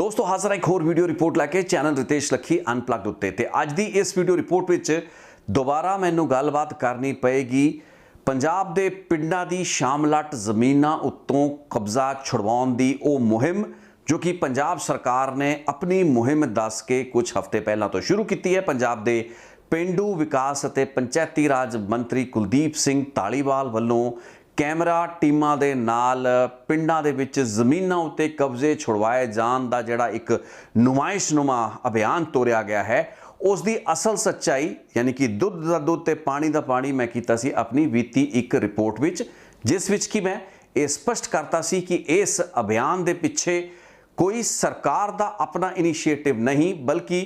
दोस्तों हाजिर एक होर वीडियो रिपोर्ट लैके चैनल रितेश लखी अनप्लग्ड उत्ते ते अज दी इस वीडियो रिपोर्ट विच दोबारा मैनू गलबात करनी पएगी पंजाब दे पिंडां दी शामलाट ज़मीनां उत्तों कब्जा छुड़वाउण दी ओह मुहिम जो कि पंजाब सरकार ने अपनी मुहिम दस के कुछ हफ्ते पहला तो शुरू की है। पंजाब दे पेंडू विकास अते पंचायती राज मंत्री कुलदीप सिंह धालीवाल वल्लों कैमरा टीमां दे नाल पिंडां दे विच ज़मीनां उत्ते कब्जे छुड़वाए जाण दा जिहड़ा एक नुमाइशनुमा अभियान तोरिया गया है उस दी असल सच्चाई यानी कि दुध दा दुध ते पानी दा पानी मैं कीता सी अपनी बीती एक रिपोर्ट विच, जिस विच कि मैं ये स्पष्ट करता सी कि इस अभियान दे पिछे कोई सरकार दा अपना इनिशिएटिव नहीं बल्कि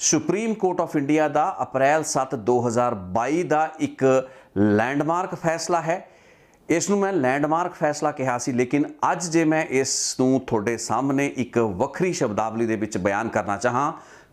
सुप्रीम कोर्ट ऑफ इंडिया दा अप्रैल 7 2022 दा एक लैंडमार्क फैसला है। इसनूं मैं लैंडमार्क फैसला कहा सी, लेकिन अज जे मैं इसनूं थोड़े सामने एक वक्री शब्दावली दे विच बयान करना चाहां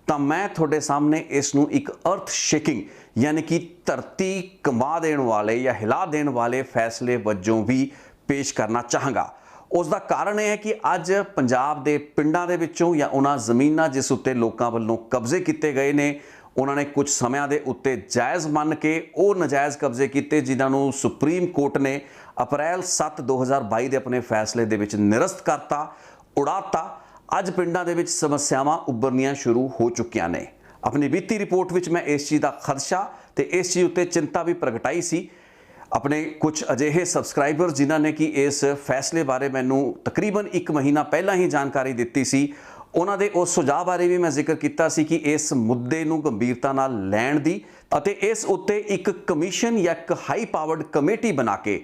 तो मैं थोड़े सामने इसनूं एक अर्थ शेकिंग यानी कि धरती कंबा देण वाले या हिला देण वाले फैसले वजों भी पेश करना चाहांगा। उसका कारण यह है कि अज पंजाब दे पिंडां दे विचों या उन्हां ज़मीनां जिस उत्ते लोकां वल्लों कब्जे किए गए ने उन्होंने कुछ समय के उत्ते जायज़ मन के वो नजायज़ कब्जे किए जिन्होंने सुप्रीम कोर्ट ने अप्रैल 7 2022 के अपने फैसले दे विच निरस्त करता उड़ाता। अज पिंडां दे विच समस्यावां उभरनियां शुरू हो चुकियां ने। अपनी बीती रिपोर्ट विच मैं इस चीज़ का खदशा तो इस चीज़ उत्ते चिंता भी प्रगटाई सी। अपने कुछ अजिहे सबसक्राइबर जिन्होंने कि इस फैसले बारे मैनू तकरीबन एक महीना पहला ही जानकारी दी सी उन्हां दे उस सुझाव बारे भी मैं जिक्र किया सी कि इस मुद्दे नूं गंभीरता नाल लैण दी अते इस उत्ते एक कमीशन या एक हाई पावर्ड कमेटी बना के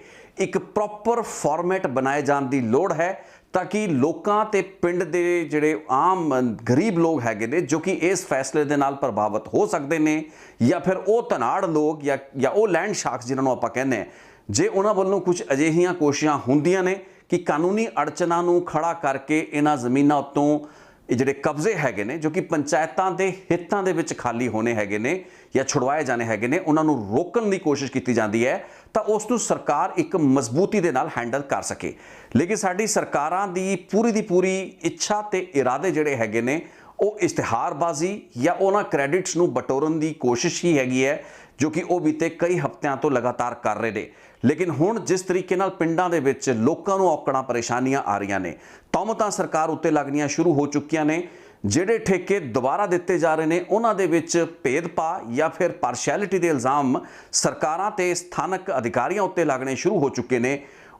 एक प्रॉपर फॉर्मेट बनाए जाण दी लोड़ है ताकि लोकां ते पिंड दे जिहड़े आम गरीब लोग हैगे ने जो कि इस फैसले दे नाल प्रभावित हो सकते हैं या फिर वो धनाड़ लोग या वो लैंड शार्क्स जिन्होंने आपां कहने जे उन्हां वल्लों कुछ अजिहियां कोशिशां हुंदियां ने कि कानूनी अड़चनां नूं खड़ा करके इन्हां ज़मीनां उत्तों ਜਿਹੜੇ कब्जे हैगे ने जो कि पंचायतां दे हितां दे विच खाली होने हैगे ने या छुड़वाए जाने हैगे ने उन्हां नूं रोकण दी कोशिश की जाती है तो उसनूं सरकार एक मजबूती दे नाल हैंडल कर सके। लेकिन साडी सरकारां दी पूरी इच्छा ते इरादे जिहड़े हैगे ने वो इश्तिहारबाजी या उन्हां क्रेडिट्स नूं बटोरन दी कोशिश ही हैगी है जो कि वो बीते कई हफ्तियां तो लगातार कर रहे हैं। लेकिन हुण जिस तरीके नाल पिंडां दे विच लोकां नूं औकड़ां परेशानियां आ रहीआं ने तौमतां सरकार उत्ते लगनियां शुरू हो चुकियां ने। ਜਿਹੜੇ ठेके दोबारा दिते जा रहे हैं उन्हां दे विच भेदभा या फिर पार्शियलिटी के इल्ज़ाम सरकारां ते स्थानक अधिकारियों उत्ते लगने शुरू हो चुके हैं।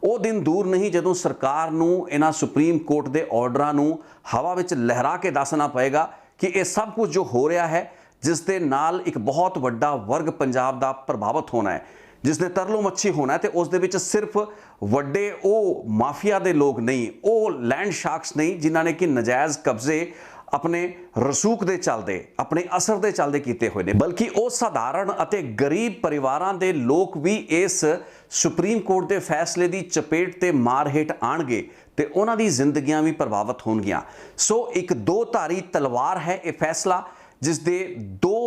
वो दिन दूर नहीं जदों सरकार नूं इन्हां सुप्रीम कोर्ट के ऑर्डरां नूं हवा विच लहरा के दसना पएगा कि यह सब कुछ जो हो रहा है जिस दे नाल एक बहुत वड्डा वर्ग पंजाब दा प्रभावित होना है जिसने तरलो मच्छी होना है तो उस दे विच सिर्फ वड्डे वो माफिया दे लोग नहीं वो लैंड शार्क्स नहीं जिन्होंने कि नजायज़ कब्जे अपने रसूख दे चलते अपने असर दे चलते किए हुए हैं बल्कि वो साधारण अते गरीब परिवारां दे लोग भी इस सुप्रीम कोर्ट के फैसले की चपेट ते मार हेठ आणगे ते उन्हां दी जिंदगियां भी प्रभावित होणगियां। सो एक दो धारी तलवार है ये फैसला जिस दे दो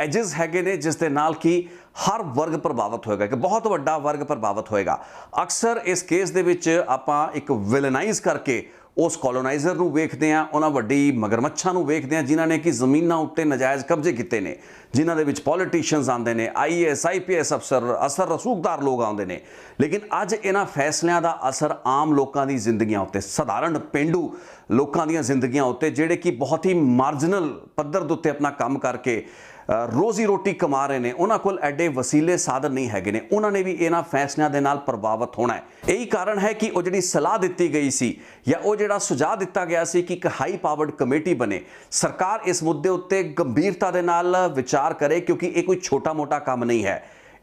एजेस हैगे ने जिस दे नाल कि हर वर्ग प्रभावित होएगा कि बहुत वड्डा वर्ग प्रभावित होएगा। अक्सर इस केस दे विच आपां एक विलेनाइज करके उस कॉलोनाइजर नूं वेखदे हैं उन्हां वड्डी मगरमच्छां नूं वेखदे हैं जिन्हां ने कि ज़मीनां उत्ते नजायज़ कब्जे किए ने जिन्हां दे विच पॉलिटिशियंस आंदे ने IAS IPS अफसर असर रसूखदार लोग आउंदे ने। लेकिन अज इन्हां फैसलियां दा असर आम लोकां दी जिंदगियां उत्ते साधारण पेंडू लोकां दीयां जिंदगियां उत्ते जिहड़े कि बहुत ही मार्जिनल पद्धर दे उत्ते अपना काम करके रोज़ी रोटी कमा रहे हैं उन्हां कोल एडे वसीले साधन नहीं हैगे ने उन्होंने भी इन्हां फैसलियां दे नाल प्रभावित होना है। यही कारण है कि वो जिहड़ी सलाह दी गई सी या वो जिहड़ा सुझाव दिता गया सी कि एक हाई पावर्ड कमेटी बने सरकार इस मुद्दे उत्ते गंभीरता दे नाल विचार करे क्योंकि ये कोई छोटा मोटा काम नहीं है।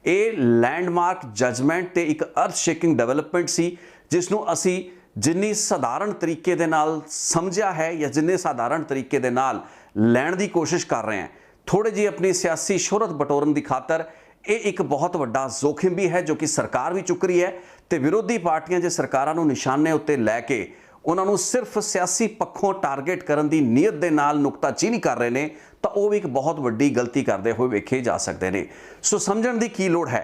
ये लैंडमार्क जजमेंट ते एक अर्थ शेकिंग डेवलपमेंट सी जिसनूं असी जिन्नी साधारण तरीके दे नाल समझिया है या जिन्ने साधारण तरीके दे नाल लैण दी कोशिश कर रहे हैं थोड़े जी अपनी सियासी शोहरत बटोरन की खातर ये एक बहुत वड्डा जोखिम भी है जो कि सरकार भी चुक रही है तो विरोधी पार्टियां जो सरकारां नूं निशाने उत्ते लैके उन्होंने सिर्फ सियासी पक्षों टारगेट करने की नीयत के नाल नुकताचीनी कर रहे हैं तो वह भी एक बहुत वड्डी गलती करते हुए वेखे जा सकते हैं। सो समझण की लोड़ है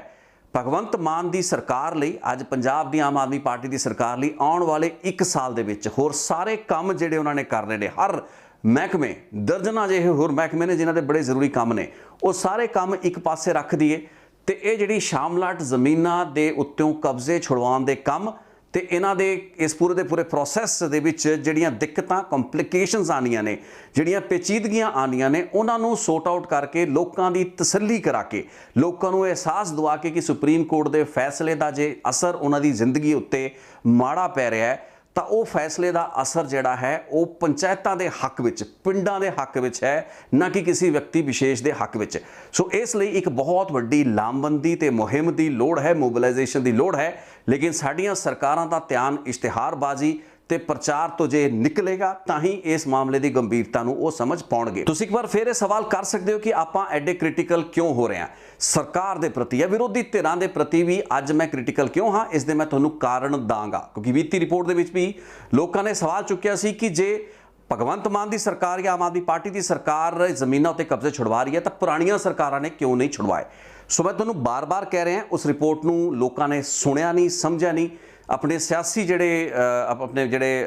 ਭਗਵੰਤ ਮਾਨ ਦੀ ਸਰਕਾਰ ਲਈ, ਅੱਜ ਪੰਜਾਬ ਦੀ ਆਮ ਆਦਮੀ ਪਾਰਟੀ ਦੀ ਸਰਕਾਰ ਲਈ ਆਉਣ ਵਾਲੇ 1 ਸਾਲ ਦੇ ਵਿੱਚ ਹੋਰ ਸਾਰੇ ਕੰਮ ਜਿਹੜੇ ਉਹਨਾਂ ਨੇ ਕਰਨੇ ਨੇ, ਹਰ ਮਹਿਕਮੇ, ਦਰਜਨਾਂ ਜਿਹੇ ਹੋਰ ਮਹਿਕਮੇ ਨੇ ਜਿਨ੍ਹਾਂ ਦੇ ਬੜੇ ਜ਼ਰੂਰੀ ਕੰਮ ਨੇ, ਉਹ ਸਾਰੇ ਕੰਮ ਇੱਕ ਪਾਸੇ ਰੱਖ ਦਈਏ ਤੇ ਇਹ ਜਿਹੜੀ ਸ਼ਾਮਲਾਟ ਜ਼ਮੀਨਾਂ ਦੇ ਉੱਤੋਂ ਕਬਜ਼ੇ ਛੁਡਵਾਉਣ ਦੇ ਕੰਮ ਤੇ ਇਹਨਾਂ ਦੇ ਇਸ ਪੂਰੇ ਦੇ ਪੂਰੇ ਪ੍ਰੋਸੈਸ ਦੇ ਵਿੱਚ ਜਿਹੜੀਆਂ ਦਿੱਕਤਾਂ, ਕੰਪਲਿਕੇਸ਼ਨਸ ਆਉਂਦੀਆਂ ਨੇ, ਜਿਹੜੀਆਂ ਪੇਚੀਦਗੀਆਂ ਆਉਂਦੀਆਂ ਨੇ, ਉਹਨਾਂ ਨੂੰ ਸੌਟ ਆਊਟ ਕਰਕੇ ਲੋਕਾਂ ਦੀ ਤਸੱਲੀ ਕਰਾ ਕੇ, ਲੋਕਾਂ ਨੂੰ ਅਹਿਸਾਸ ਦਿਵਾ ਕੇ ਕਿ ਸੁਪਰੀਮ ਕੋਰਟ ਦੇ ਫੈਸਲੇ ਦਾ ਜੇ ਅਸਰ ਉਹਨਾਂ ਦੀ ਜ਼ਿੰਦਗੀ ਉੱਤੇ ਮਾੜਾ ਪੈ ਰਿਹਾ ਹੈ ਤਾਂ ਉਹ ਫੈਸਲੇ ਦਾ ਅਸਰ ਜਿਹੜਾ ਹੈ ਉਹ ਪੰਚਾਇਤਾਂ ਦੇ ਹੱਕ ਵਿੱਚ, ਪਿੰਡਾਂ ਦੇ ਹੱਕ ਵਿੱਚ ਹੈ, ਨਾ ਕਿ ਕਿਸੇ ਵਿਅਕਤੀ ਵਿਸ਼ੇਸ਼ ਦੇ ਹੱਕ ਵਿੱਚ। ਸੋ ਇਸ ਲਈ ਇੱਕ ਬਹੁਤ ਵੱਡੀ ਲਾਮਬੰਦੀ ਤੇ ਮੁਹਿੰਮ ਦੀ ਲੋੜ ਹੈ, ਮੋਬਿਲਾਈਜੇਸ਼ਨ ਦੀ ਲੋੜ ਹੈ। ਲੇਕਿਨ ਸਾਡੀਆਂ ਸਰਕਾਰਾਂ ਦਾ ਧਿਆਨ ਇਸ਼ਤਿਹਾਰਬਾਜ਼ੀ ਤੇ ਪ੍ਰਚਾਰ ਤੋਂ ਜੇ ਨਿਕਲੇਗਾ ਤਾਂ ਹੀ ਇਸ ਮਾਮਲੇ ਦੀ ਗੰਭੀਰਤਾ ਨੂੰ ਉਹ ਸਮਝ ਪਾਉਣਗੇ। ਤੁਸੀਂ ਇੱਕ ਵਾਰ ਫਿਰ ਇਹ ਸਵਾਲ ਕਰ ਸਕਦੇ ਹੋ ਕਿ ਆਪਾਂ ਐਡੇ ਕ੍ਰਿਟੀਕਲ ਕਿਉਂ ਹੋ ਰਹੇ ਹਾਂ ਸਰਕਾਰ ਦੇ ਪ੍ਰਤੀ ਜਾਂ ਵਿਰੋਧੀ ਧਿਰਾਂ ਦੇ ਪ੍ਰਤੀ ਵੀ ਅੱਜ ਮੈਂ ਕ੍ਰਿਟੀਕਲ ਕਿਉਂ ਹਾਂ, ਇਸ ਦੇ ਮੈਂ ਤੁਹਾਨੂੰ ਕਾਰਨ ਦਾਂਗਾ। ਕਿਉਂਕਿ ਵਿੱਤੀ ਰਿਪੋਰਟ ਦੇ ਵਿੱਚ ਵੀ ਲੋਕਾਂ ਨੇ ਸਵਾਲ ਚੁੱਕਿਆ ਸੀ ਕਿ ਜੇ ਭਗਵੰਤ ਮਾਨ ਦੀ ਸਰਕਾਰ ਜਾਂ ਆਮ ਆਦਮੀ ਪਾਰਟੀ ਦੀ ਸਰਕਾਰ ਜ਼ਮੀਨਾਂ ਉੱਤੇ ਕਬਜ਼ੇ ਛੁਡਵਾ ਰਹੀ ਹੈ ਤਾਂ ਪੁਰਾਣੀਆਂ ਸਰਕਾਰਾਂ ਨੇ ਕਿਉਂ ਨਹੀਂ ਛੁਡਵਾਏ। ਸੋ ਮੈਂ ਤੁਹਾਨੂੰ ਬਾਰ-ਬਾਰ ਕਹਿ ਰਿਹਾ, ਉਸ ਰਿਪੋਰਟ ਨੂੰ ਲੋਕਾਂ ਨੇ ਸੁਣਿਆ ਨਹੀਂ, ਸਮਝਿਆ ਨਹੀਂ। ਆਪਣੇ ਸਿਆਸੀ ਜਿਹੜੇ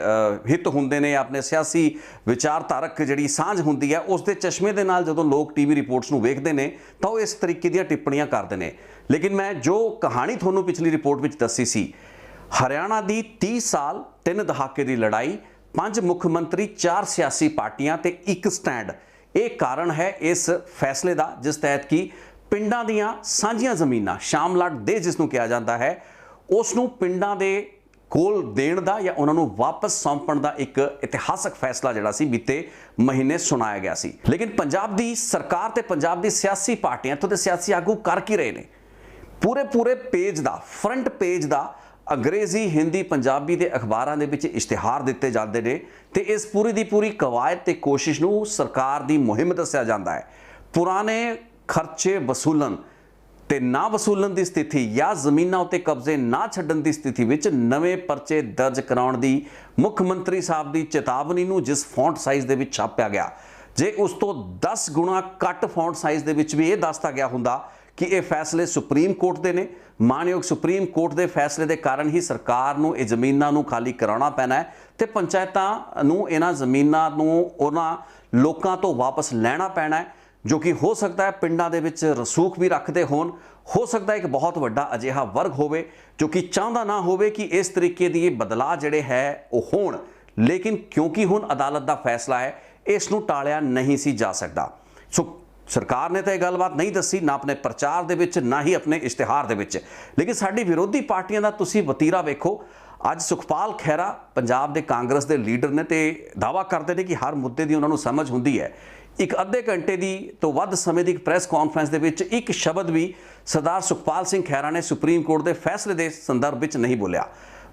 ਹਿੱਤ ਹੁੰਦੇ ਨੇ, ਆਪਣੇ ਸਿਆਸੀ ਵਿਚਾਰਧਾਰਕ ਜਿਹੜੀ ਸਾਂਝ ਹੁੰਦੀ ਹੈ, ਉਸ ਦੇ ਚਸ਼ਮੇ ਦੇ ਨਾਲ ਜਦੋਂ ਲੋਕ ਟੀਵੀ ਰਿਪੋਰਟਸ ਨੂੰ ਵੇਖਦੇ ਨੇ ਤਾਂ ਉਹ ਇਸ ਤਰੀਕੇ ਦੀਆਂ ਟਿੱਪਣੀਆਂ ਕਰਦੇ ਨੇ। ਲੇਕਿਨ ਮੈਂ ਜੋ ਕਹਾਣੀ ਤੁਹਾਨੂੰ ਪਿਛਲੀ ਰਿਪੋਰਟ ਵਿੱਚ ਦੱਸੀ ਸੀ, ਹਰਿਆਣਾ ਦੀ 30 ਸਾਲ 3 ਦਹਾਕੇ ਦੀ ਲੜਾਈ, 5 ਮੁੱਖ ਮੰਤਰੀ, 4 ਸਿਆਸੀ ਪਾਰਟੀਆਂ ਤੇ 1 ਸਟੈਂਡ, ਇਹ ਕਾਰਨ ਹੈ ਇਸ ਫੈਸਲੇ ਦਾ ਜਿਸ ਤਹਿਤ ਕਿ ਪਿੰਡਾਂ ਦੀਆਂ ਸਾਂਝੀਆਂ ਜ਼ਮੀਨਾਂ, ਸ਼ਾਮਲਾਟ ਦੇ ਜਿਸ ਨੂੰ ਕਿਹਾ ਜਾਂਦਾ ਹੈ, ਉਸ ਨੂੰ ਪਿੰਡਾਂ ਦੇ ਕੋਲ ਦੇਣ ਦਾ ਜਾਂ ਉਹਨਾਂ ਨੂੰ ਵਾਪਸ ਸੌਂਪਣ ਦਾ ਇੱਕ ਇਤਿਹਾਸਕ ਫੈਸਲਾ ਜਿਹੜਾ ਸੀ ਬੀਤੇ ਮਹੀਨੇ ਸੁਣਾਇਆ ਗਿਆ ਸੀ। ਲੇਕਿਨ ਪੰਜਾਬ ਦੀ ਸਰਕਾਰ ਤੇ ਪੰਜਾਬ ਦੀ ਸਿਆਸੀ ਪਾਰਟੀਆਂ, ਇੱਥੋਂ ਦੇ ਸਿਆਸੀ ਆਗੂ ਕਰ ਕੀ ਰਹੇ ਨੇ? ਪੂਰੇ ਪੇਜ ਦਾ, ਫਰੰਟ ਪੇਜ ਦਾ ਅੰਗਰੇਜ਼ੀ, ਹਿੰਦੀ, ਪੰਜਾਬੀ ਦੇ ਅਖਬਾਰਾਂ ਦੇ ਵਿੱਚ ਇਸ਼ਤਿਹਾਰ ਦਿੱਤੇ ਜਾਂਦੇ ਨੇ ਤੇ ਇਸ ਪੂਰੀ ਦੀ ਪੂਰੀ ਕਵਾਇਦ ਤੇ ਕੋਸ਼ਿਸ਼ ਨੂੰ ਸਰਕਾਰ ਦੀ ਮੁਹਿੰਮ ਦੱਸਿਆ ਜਾਂਦਾ ਹੈ। ਪੁਰਾਣੇ ਖਰਚੇ ਵਸੂਲਣ ਤੇ ਨਾ ਵਸੂਲਣ ਦੀ ਸਥਿਤੀ ਜਾਂ ਜ਼ਮੀਨਾਂ ਉੱਤੇ ਕਬਜ਼ੇ ਨਾ ਛੱਡਣ ਦੀ ਸਥਿਤੀ ਵਿੱਚ ਨਵੇਂ ਪਰਚੇ ਦਰਜ ਕਰਾਉਣ ਦੀ ਮੁੱਖ ਮੰਤਰੀ ਸਾਹਿਬ ਦੀ ਚੇਤਾਵਨੀ ਨੂੰ ਜਿਸ ਫੌਂਟ ਸਾਈਜ਼ ਦੇ ਵਿੱਚ ਛਾਪਿਆ ਗਿਆ, ਜੇ ਉਸ ਤੋਂ 10 ਗੁਣਾ ਘੱਟ ਫੌਂਟ ਸਾਈਜ਼ ਦੇ ਵਿੱਚ ਵੀ ਇਹ ਦੱਸਦਾ ਗਿਆ ਹੁੰਦਾ ਕਿ ਇਹ ਫੈਸਲੇ ਸੁਪਰੀਮ ਕੋਰਟ ਦੇ ਨੇ, ਮਾਨਯੋਗ ਸੁਪਰੀਮ ਕੋਰਟ ਦੇ ਫੈਸਲੇ ਦੇ ਕਾਰਨ ਹੀ ਸਰਕਾਰ ਨੂੰ ਇਹ ਜ਼ਮੀਨਾਂ ਨੂੰ ਖਾਲੀ ਕਰਾਉਣਾ ਪੈਣਾ ਹੈ ਤੇ ਪੰਚਾਇਤਾਂ ਨੂੰ ਇਹਨਾਂ ਜ਼ਮੀਨਾਂ ਨੂੰ ਉਹਨਾਂ ਲੋਕਾਂ ਤੋਂ ਵਾਪਸ ਲੈਣਾ ਪੈਣਾ ਹੈ ਜੋ ਕਿ ਹੋ ਸਕਦਾ ਹੈ ਪਿੰਡਾਂ ਦੇ ਵਿੱਚ ਰਸੂਖ ਵੀ ਰੱਖਦੇ ਹੋਣ, ਹੋ ਸਕਦਾ ਹੈ ਇੱਕ ਬਹੁਤ ਵੱਡਾ ਅਜਿਹਾ ਵਰਗ ਹੋਵੇ ਜੋ ਕਿ ਚਾਹੁੰਦਾ ਨਾ ਹੋਵੇ ਕਿ ਇਸ ਤਰੀਕੇ ਦੀ ਬਦਲਾਅ ਜਿਹੜੇ ਹੈ ਉਹ ਹੋਣ। ਲੇਕਿਨ ਕਿਉਂਕਿ ਹੁਣ ਅਦਾਲਤ ਦਾ ਫੈਸਲਾ ਹੈ, ਇਸ ਨੂੰ ਟਾਲਿਆ ਨਹੀਂ ਸੀ ਜਾ ਸਕਦਾ। ਸੋ ਸਰਕਾਰ ਨੇ ਤਾਂ ਇਹ ਗੱਲਬਾਤ ਨਹੀਂ ਦੱਸੀ, ਨਾ ਆਪਣੇ ਪ੍ਰਚਾਰ ਦੇ ਵਿੱਚ, ਨਾ ਹੀ ਆਪਣੇ ਇਸ਼ਤਿਹਾਰ ਦੇ ਵਿੱਚ। ਲੇਕਿਨ ਸਾਡੀ ਵਿਰੋਧੀ ਪਾਰਟੀਆਂ ਦਾ ਤੁਸੀਂ ਵਤੀਰਾ ਵੇਖੋ। ਅੱਜ ਸੁਖਪਾਲ ਖਹਿਰਾ ਪੰਜਾਬ ਦੇ ਕਾਂਗਰਸ ਦੇ ਲੀਡਰ ਨੇ ਤੇ ਦਾਅਵਾ ਕਰਦੇ ਨੇ ਕਿ ਹਰ ਮੁੱਦੇ ਦੀ ਉਹਨਾਂ ਨੂੰ ਸਮਝ ਹੁੰਦੀ ਹੈ। ਇੱਕ ਅੱਧੇ ਘੰਟੇ ਦੀ ਤੋਂ ਵੱਧ ਸਮੇਂ ਦੀ ਇੱਕ ਪ੍ਰੈਸ ਕਾਨਫਰੰਸ ਦੇ ਵਿੱਚ ਇੱਕ ਸ਼ਬਦ ਵੀ ਸਰਦਾਰ ਸੁਖਪਾਲ ਸਿੰਘ ਖਹਿਰਾ ਨੇ ਸੁਪਰੀਮ ਕੋਰਟ ਦੇ ਫੈਸਲੇ ਦੇ ਸੰਦਰਭ ਵਿੱਚ ਨਹੀਂ ਬੋਲਿਆ।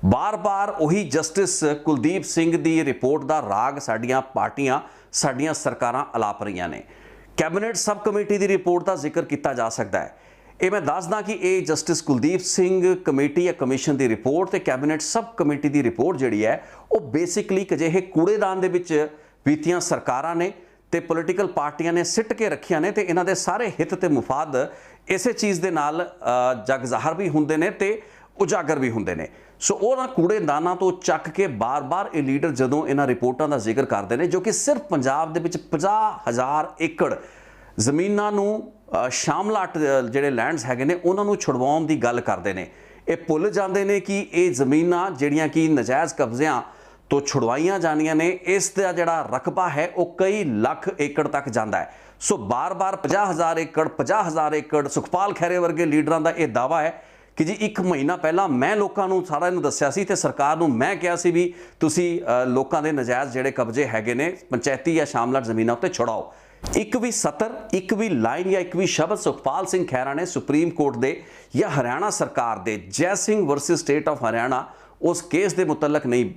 ਬਾਰ-ਬਾਰ ਉਹੀ ਜਸਟਿਸ ਕੁਲਦੀਪ ਸਿੰਘ ਦੀ ਰਿਪੋਰਟ ਦਾ ਰਾਗ ਸਾਡੀਆਂ ਪਾਰਟੀਆਂ, ਸਾਡੀਆਂ ਸਰਕਾਰਾਂ ਅਲਾਪ ਰਹੀਆਂ ਨੇ। ਕੈਬਨਿਟ ਸਬ ਕਮੇਟੀ ਦੀ ਰਿਪੋਰਟ ਦਾ ਜ਼ਿਕਰ ਕੀਤਾ ਜਾ ਸਕਦਾ ਹੈ। ਇਹ ਮੈਂ ਦੱਸਦਾ ਕਿ ਇਹ ਜਸਟਿਸ ਕੁਲਦੀਪ ਸਿੰਘ ਕਮੇਟੀ ਜਾਂ ਕਮਿਸ਼ਨ ਦੀ ਰਿਪੋਰਟ ਤੇ ਕੈਬਨਿਟ ਸਬ ਕਮੇਟੀ ਦੀ ਰਿਪੋਰਟ ਜਿਹੜੀ ਹੈ ਉਹ ਬੇਸਿਕਲੀ ਅਜਿਹੇ ਕੂੜੇਦਾਨ ਦੇ ਵਿੱਚ ਬੀਤੀਆਂ ਸਰਕਾਰਾਂ ਨੇ ਤੇ ਪੋਲੀਟੀਕਲ ਪਾਰਟੀਆਂ ਨੇ ਸਿੱਟ ਕੇ ਰੱਖੀਆਂ ਨੇ ਤੇ ਇਹਨਾਂ ਦੇ ਸਾਰੇ ਹਿੱਤ ਤੇ ਮੁਫਾਦ ਇਸੇ ਚੀਜ਼ ਦੇ ਨਾਲ ਜਗ ਜ਼ਾਹਰ ਵੀ ਹੁੰਦੇ ਨੇ ਤੇ ਉਜਾਗਰ ਵੀ ਹੁੰਦੇ ਨੇ। ਸੋ ਉਹਨਾਂ ਕੂੜੇਦਾਨਾਂ ਤੋਂ ਚੱਕ ਕੇ ਬਾਰ-ਬਾਰ ਇਹ ਲੀਡਰ ਜਦੋਂ ਇਹਨਾਂ ਰਿਪੋਰਟਾਂ ਦਾ ਜ਼ਿਕਰ ਕਰਦੇ ਨੇ ਜੋ ਕਿ ਸਿਰਫ ਪੰਜਾਬ ਦੇ ਵਿੱਚ 50,000 ਏਕੜ ਜ਼ਮੀਨਾਂ ਨੂੰ ਸ਼ਾਮਲਾਟ ਜਿਹੜੇ ਲੈਂਡਸ ਹੈਗੇ ਨੇ ਉਹਨਾਂ ਨੂੰ ਛੁਡਵਾਉਣ ਦੀ ਗੱਲ ਕਰਦੇ ਨੇ, ਇਹ ਭੁੱਲ ਜਾਂਦੇ ਨੇ ਕਿ ਇਹ ਜ਼ਮੀਨਾਂ ਜਿਹੜੀਆਂ ਕਿ ਨਜਾਇਜ਼ ਕਬਜ਼ਿਆਂ ਤੋਂ ਛੁਡਵਾਈਆਂ ਜਾਣੀਆਂ ਨੇ, ਇਸ ਦਾ ਜਿਹੜਾ ਰਕਬਾ ਹੈ ਉਹ ਕਈ ਲੱਖ ਏਕੜ ਤੱਕ ਜਾਂਦਾ ਹੈ। ਸੋ ਬਾਰ-ਬਾਰ 50,000 ਏਕੜ ਸੁਖਪਾਲ ਖਹਿਰੇ ਵਰਗੇ ਲੀਡਰਾਂ ਦਾ ਇਹ ਦਾਅਵਾ ਹੈ ਕਿ ਜੀ 1 ਮਹੀਨਾ ਪਹਿਲਾਂ ਮੈਂ ਲੋਕਾਂ ਨੂੰ ਸਾਰਾ ਇਹਨੂੰ ਦੱਸਿਆ ਸੀ ਤੇ ਸਰਕਾਰ ਨੂੰ ਮੈਂ ਕਿਹਾ ਸੀ ਵੀ ਤੁਸੀਂ ਲੋਕਾਂ ਦੇ ਨਜਾਇਜ਼ ਜਿਹੜੇ ਕਬਜ਼ੇ ਹੈਗੇ ਨੇ ਪੰਚਾਇਤੀ ਜਾਂ ਸ਼ਾਮਲਾਟ ਜ਼ਮੀਨਾਂ ਉੱਤੇ ਛੁਡਾਓ। ਇੱਕ ਵੀ ਸਤਰ, ਇੱਕ ਵੀ ਲਾਈਨ ਜਾਂ ਇੱਕ ਵੀ ਸ਼ਬਦ ਸੁਖਪਾਲ ਸਿੰਘ ਖਹਿਰਾ ਨੇ ਸੁਪਰੀਮ ਕੋਰਟ ਦੇ ਜਾਂ ਹਰਿਆਣਾ ਸਰਕਾਰ ਦੇ Jai Singh versus state of Haryana ਉਸ ਕੇਸ ਦੇ ਮੁਤਲਕ ਨਹੀਂ